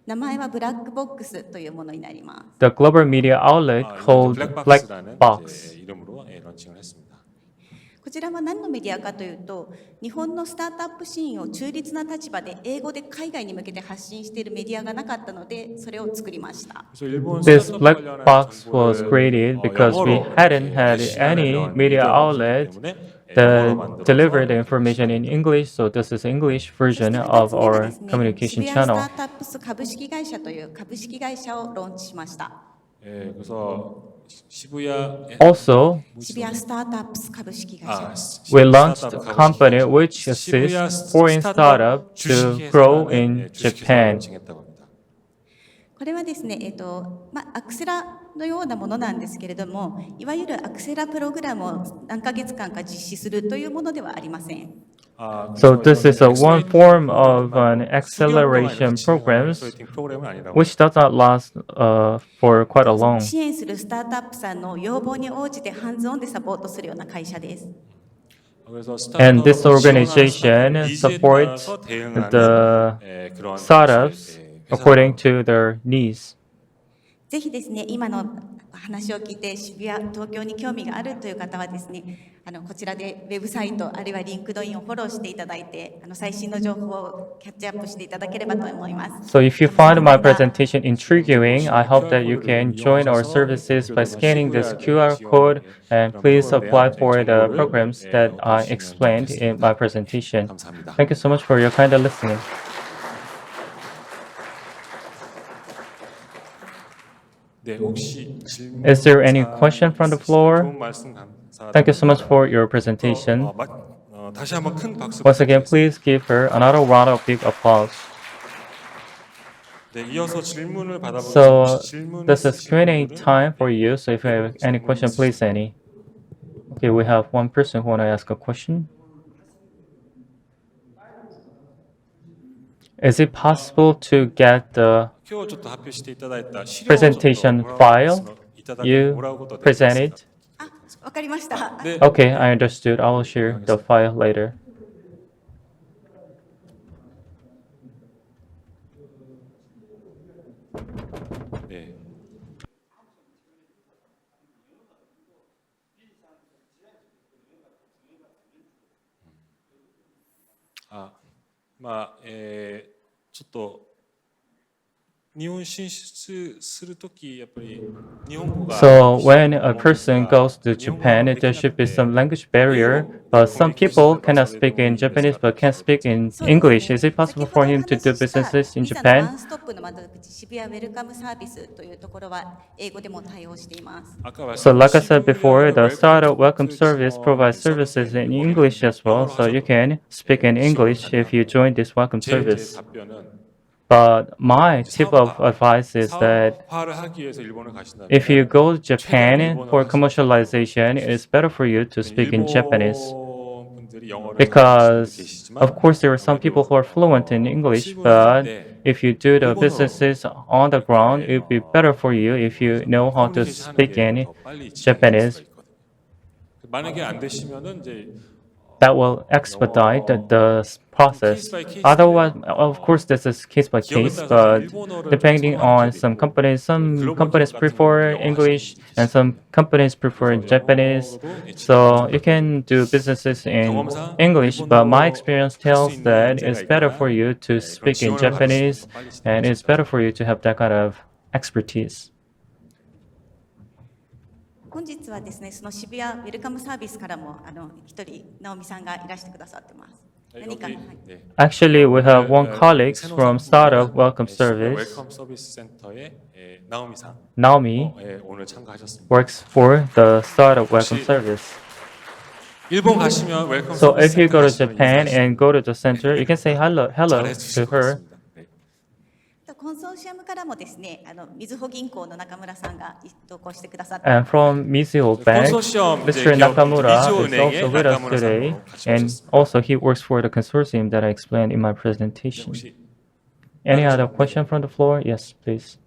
名前はブラックボックスというものになります。 The global media outlet called Black 블랙박스라는 Box. 이름으로 런칭을 했습니다. こちらは何のメディアかというと、日本のスタートアップシーンを中立な立場で英語で海外に向けて発信しているメディアがなかったので、それを作りました。 그래서 일본 This 스타트업 black 관련한 box 정보를, was created because we 영어로 hadn't had 게시하는 any 그런 media 미디어가 outlet 없기 때문에 that 영어로 만들어서 delivered the information in English, so this is English version of our communication 渋谷ス channel. タートアップス株式会社という株式会社をローンチしました。 그래서 시부야 Also, 渋谷スタートアップス株式会社。 we launched a company which assists foreign startups to grow in Japan. これはですね、アクセラのようなものなんですけれども、いわゆるアクセラプログラムを何ヶ月間か実施するというものではありません。 So this is a one form of an acceleration programs which does not last for quite a long. 支援するスタートアップさんの要望に応じてハンズオンでサポートするような会社です。 And this organization supports the startups according to their needs. ぜひですね、今の話を聞いて渋谷、東京に興味があるという方はですね、こちらでウェブサイトあるいはリンクドインをフォローしていただいて、最新の情報をキャッチアップしていただければと思います。 So if you find my presentation intriguing, I hope that you can join our services by scanning this QR code and please apply for the programs that I explained in my presentation. Thank you so much for your kind listening. Is there any question from the floor? Thank you so much for your presentation. 다시 한번 큰 박수. Once again, please give her another round of big applause. 네, 이어서 질문을 받아보겠습니다. So 혹시 질문 this is 있으신 Q&A 분들은 time for you. So if you have any question, please any. Okay, we have one person who want to ask a question. Is it possible to get the 今日ちょっと発表していただいた資料をちょっと presentation もらう file いただく you もらうことできますか presented? あ、わかりました。で Okay, I understood. I will share the file later. えーあまあちょっと日本進出するときやっぱり日本語が So 必要 when だと a 思うんです person が goes to 日本語が Japan, でき there な should く be て some language 英 barrier, 語 but コミュ some ニケーション people すれば cannot それで speak もいい in んです Japanese か but can speak in そうですね English. Is it 先 possible ほ for どお him to 話 do しした businesses in ビザのワ Japan? ンストップの窓口渋谷ウェルカムサービスというところは英語でも対応しています。 赤は So like I said 渋谷 before, the startup welcome Welcome service provides services in English as well, so you can speak in English if you join this welcome 제 service. 답변은 But my tip of advice is that 사업화를 하기 위해서 일본을 if you 가신다면 go to 최대한 Japan 일본어를 for 하시는 commercialization, it's better for you to speak in Japanese. 일본 분들이 영어를 잘하시는 분들이 Because, 계시지만 of course, there are some people who are fluent in English, 실무를 할 but 때 if you do the 일본어로 businesses on the ground, it would be better for you if you know how to 커뮤니케이션 하는 speak 게 in 더 빨리 진행이 될 수가 Japanese. 있거든요. 만약에 안 되시면은 이제 That will expedite the process. 케이스 바이 케이스인데 Otherwise, of course, this is case by 기업에 case, 따라서 but 일본어를 좀 depending 선호하는 on 기업이 있고 some 글로벌 companies 기업 같은 prefer 경우는 영어 English 하시는 분이 and 계시죠. some companies prefer 그래서 Japanese. 영어로도 진행을 So you 하셔도 can do businesses in 경험상 English, but my experience 일본어로 할 수 tells 있는 that 인재가 it's better for 있거나 you to 그런 speak in 지원을 받으시면 Japanese, 더 빨리 진행할 and 수 it's 있다. better for you to have that kind of expertise. 本日はですね、その渋谷ウェルカムサービスからも一人直美さんがいらしてくださってます。何か、はい、 네. Actually, we have one colleague from Startup Welcome渋谷 Service, 웰컴 서비스 센터의 나오미 상 Naomi, 오늘 참가하셨습니다. works for the Startup Welcome Service. 일본 가시면 웰컴 So 서비스 if you 센터 go to 가시면 Japan 인사하시면 and go to the center, you can say hello 잘해 to 주실 것 her. 같습니다. 네. コンソーシアムからもですね、みずほ銀行の中村さんが同行してくださって、 And from Mizuho Bank, 컨소시엄 이제 Mr. 기업 Nakamura is 미즈오은행의 also with us 나카무라 today, 상으로 같이 and 오셨습니다. also he works for the consortium that I explained in my 네, presentation. 혹시 Any other 네. question from the floor? Yes, please.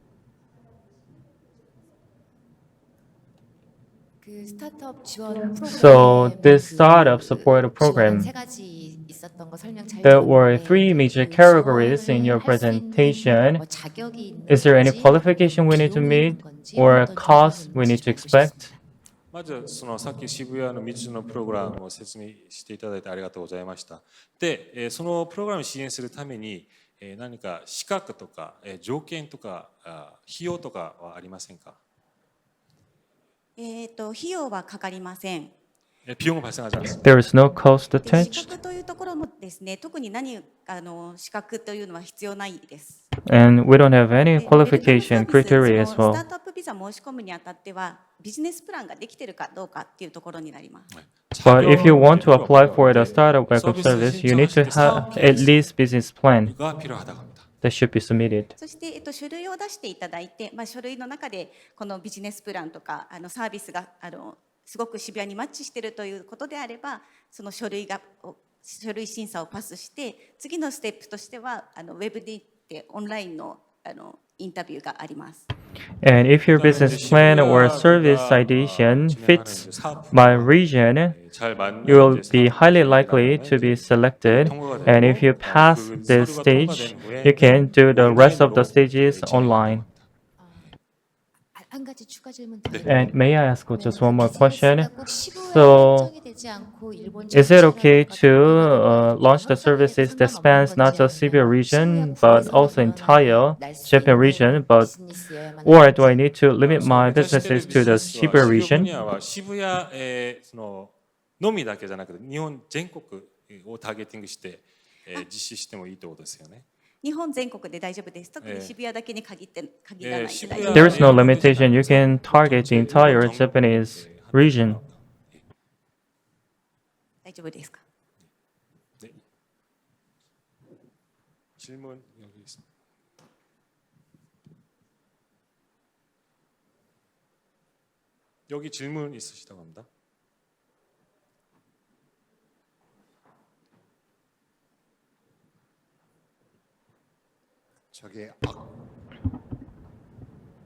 그 스타트업 지원 So 프로그램 this startup support program, 세 가지 있었던 거 설명 잘 there were 들었는데 three major 그 categories in your 지원을 할수 있는 presentation. 뭐 자격이 있는 Is there any 건지, qualification we need to 비용이 meet 있는 건지, or 어떤 cost 조건이 we need 있는지 to 알고 expect? 싶습니다. まずさっき渋谷の3つのプログラムを説明していただいてありがとうございました。で、そのプログラムを支援するために何か資格とか条件とか費用とかはありませんか？費用はかかりません。 비용은 발생하지 않습니다. There is no cost 資 attached, 格というところもですね、特に資格というのは必要ないです。 and we don't have any でウェルカムサー qualification ビス criteria そ as の well. スタートアップビザ申し込むにあたっては、ビジネスプランができているかどうかっていうところになります。 But if you want to apply for the startup welcome service, you need to have at least business plan 가 필요하다고 합니다. that should be submitted. そして、書類を出していただいて、書類の中でこのビジネスプランとかサービスがすごく渋谷にマッチしているということであれば、その書類審査をパスして、次のステップとしてはウェブで行ってオンラインのインタビューがあります。 And if your business plan or service citation fits my region, you will be highly likely to be selected. And if you pass this stage, you can do the rest of the stages online. 한 가지 추가 질문 더 And may I ask just one more question? 꼭 시부에 So, 한정이 되지 않고 일본 is it okay 전체라든가 to launch the services that spans not just Siberia region, but also entire Japan region, but or do I need to limit my businesses to the Shibuya region? 分野は渋谷のみだけじゃなくて日本全国をターゲティングして実施してもいいってことですよね。日本全国で大丈夫です。特に渋谷だけに限らないで大丈夫です。 There is no limitation. You can target the entire Japanese region. 大丈夫ですか？ 네. 질문 여기 있습니다. 여기 질문 있으시다고 합니다. 저기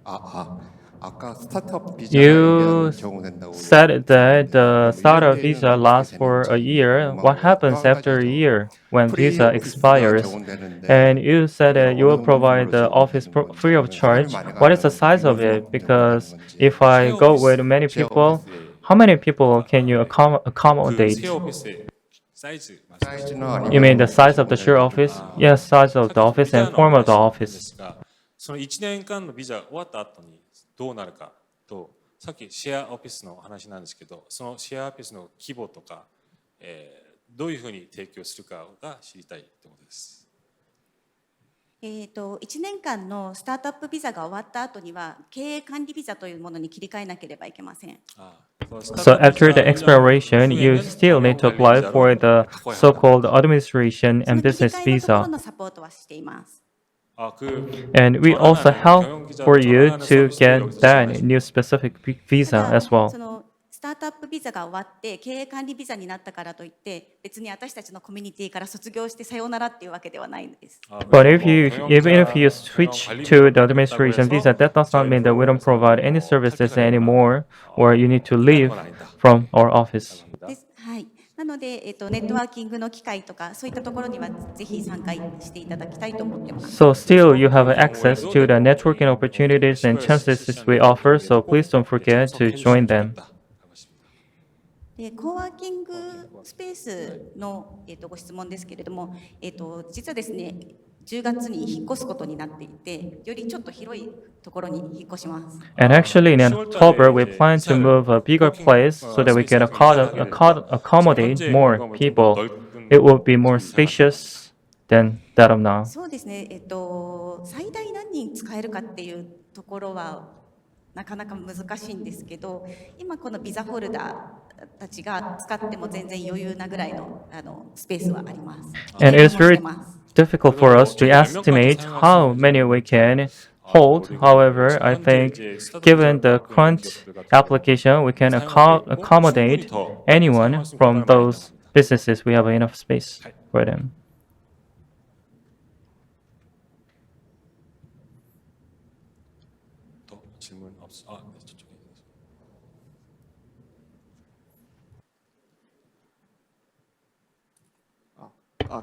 아까 스타트업 비자가 You 1년 경우된다고 said that the 뭐 startup 1년 visa 뒤에는 lasts 어떻게 for a 되는지 year. 궁금하고요. What happens 또 한 after a 가지 year when visa 프리오피스가 expires? 적용되는데 And you said 그게 that you 어느 will 정도 provide 규모로 the office 적용되는 건지 free of 아니면 사람이 charge. 많이 What is the 가면 size of 규모로 it? Because 적용되는 건지. if I 쉐어 go 오피스, with many 쉐어 people, 오피스. how many people can you 그 accommodate? 쉐어 오피스의 사이즈 사이즈는 말씀하시죠? You mean the 아니면 size of the share office? Yes, size of the office and form of the さっきビザの話なんで office. すが、その1年間のビザ終わった後にどうなるかと、さっきシェアオフィスの話なんですけど、そのシェアオフィスの規模とか、どういうふうに提供するかが知りたいってことです。1年間のスタートアップビザが終わった後には経営管理ビザというものに切り替えなければいけません。 So after the expiration, you still need to apply for the so-called administration その and 切り business 替えのところ visa. のサポートはしています。 And we also help for you to get that new specific た visa だ as well. そのスタートアップビザが終わって経営管理ビザになったからといって別に私たちのコミュニティから卒業してさようならっていうわけではないんです。 But even if you switch to the administration visa, that does not mean that we don't provide any services anymore, or you need to leave from our office. ですはい、なので、ネットワーキングの機会とかそういったところにはぜひ参加していただきたいと思ってます。 So still, you have access to the networking opportunities and chances we offer. So please don't forget to join them. でコワーキングスペースの、ご質問ですけれども、実はですね10月に引っ越すことになっていてよりちょっと広いところに引っ越します。 And actually, in October, we plan to move a bigger place so that we can accommodate more people. It will be more spacious than that of now. そうですね、最大何人使えるかっていうところはなかなか難しいんですけど、今このビザホルダーたちが使っても全然余裕なぐらいの、スペースはあります。 And it is 入れ very 物もしてます。 difficult for us to estimate how many we can hold. However, I think given the current application, we can accommodate anyone from those businesses. We have enough space for them. と질문 없 네, 저쪽에.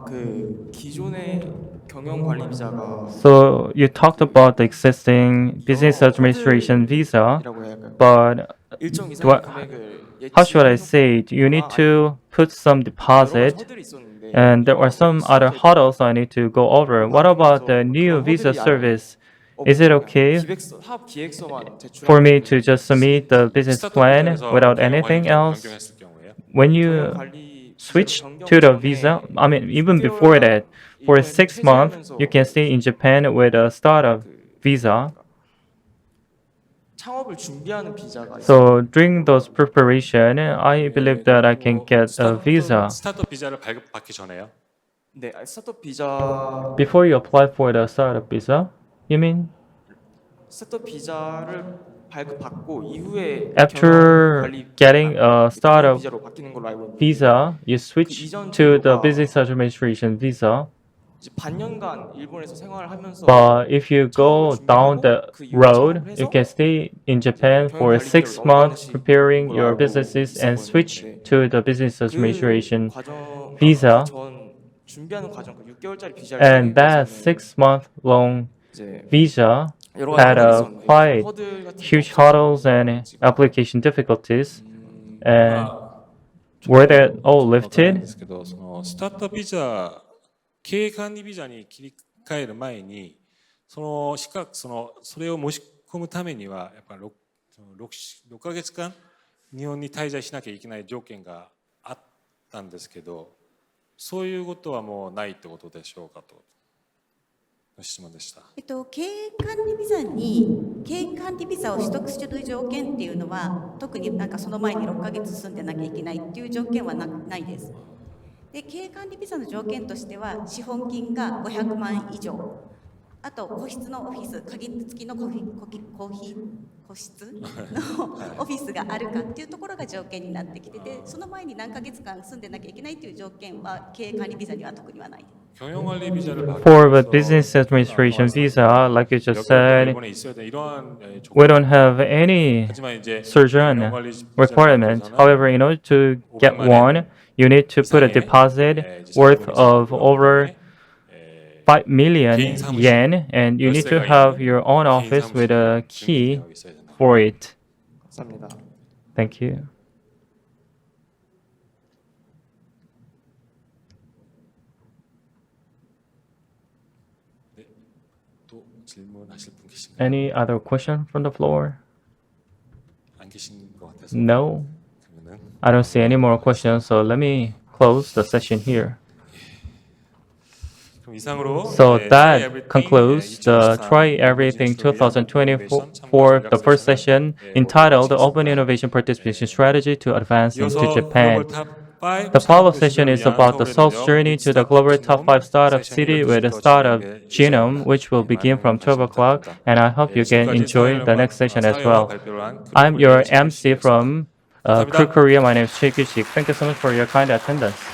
그 기존의 경영 관리 비자가 So you talked about the existing business administration visa, 이라고 해야 할까요? but 일정 do 이상의 I- 금액을 how should I say it? You need to put some deposit, 허들이 있었는데 and there are some other hurdles I need to go over. What about the new visa service? Is it okay 사업 기획서만 for 제출하는 me to just submit the business plan without anything else? 변경했을 경우에요. When 경영 you 관리 switch 비자를 to the 변경 visa, 전에 I mean, even before that, for 6 months, you can stay in Japan with a startup visa. 창업을 준비하는 비자가 있어요. So during those preparation, I believe that I can get a visa. 스타트업 비자를 발급받기 전에요. 네, 스타트업 비자 Before you apply for the startup visa, you mean? 스타트업 비자를 발급받고 이후에 After 경영 관리 getting a startup 비자로 바뀌는 걸로 알고 있는데 visa, you switch to the business administration visa. 이제 반년간 일본에서 생활하면서 But if you go down the road, you can stay in Japan for 6 months preparing your businesses and switch to the business administration 과정 visa. 전 준비하는 과정 그 6개월짜리 비자를 And that 진행해서는 6-month long 이제 visa 여러 had 가지 a 허들이 있었는데 quite 허들 같은 huge 거 hurdles and application difficulties. And were they all lifted? ですけど、そのスタートアップビザ、経営管理ビザに切り替える前に、その資格それを申し込むためにはやっぱり 6ヶ月間日本に滞在しなきゃいけない条件があったんですけど、そういうことはもうないってことでしょうかとの質問でした。経営管理ビザを取得する条件っていうのは特になんかその前に6ヶ月住んでなきゃいけないっていう条件はないです。で経営管理ビザの条件としては資本金が500万以上あと個室のオフィス、鍵付きの個室のオフィスがあるかっていうところが条件になってきてて、その前に何ヶ月間住んでなきゃいけないっていう条件は経営管理ビザには特にはない。 경영관리 비자를 받기 For the 위해서 business administration visa, like you just 여기 said, 일본에 있어야 되는 이러한 we don't have any 하지만 이제 certain 경영관리 비자를 requirement. 받기 위해서는 However, in order to get one, you need to put a deposit worth of over 5 million yen, and you need to have your own office with a key for it. 감사합니다. Thank you. 또 질문하실 분 계신가요? Any other question from the floor? 안 계신 것 같아서 No, 그러면은 I don't see any more questions, so let me close the session here. 그럼 이상으로 So 네, that TryEverything, concludes the Try Everything 2024, the first session entitled Open Innovation Participation Strategy to Advance into Japan. The follow-up session is about the Seoul's journey to the global top 5 startup city with the startup Genome, which will begin from 12 o'clock, and I hope you can enjoy the next session as well. I'm your MC from Korea. My name is Choi Kyusik. Thank you so much for your kind attendance.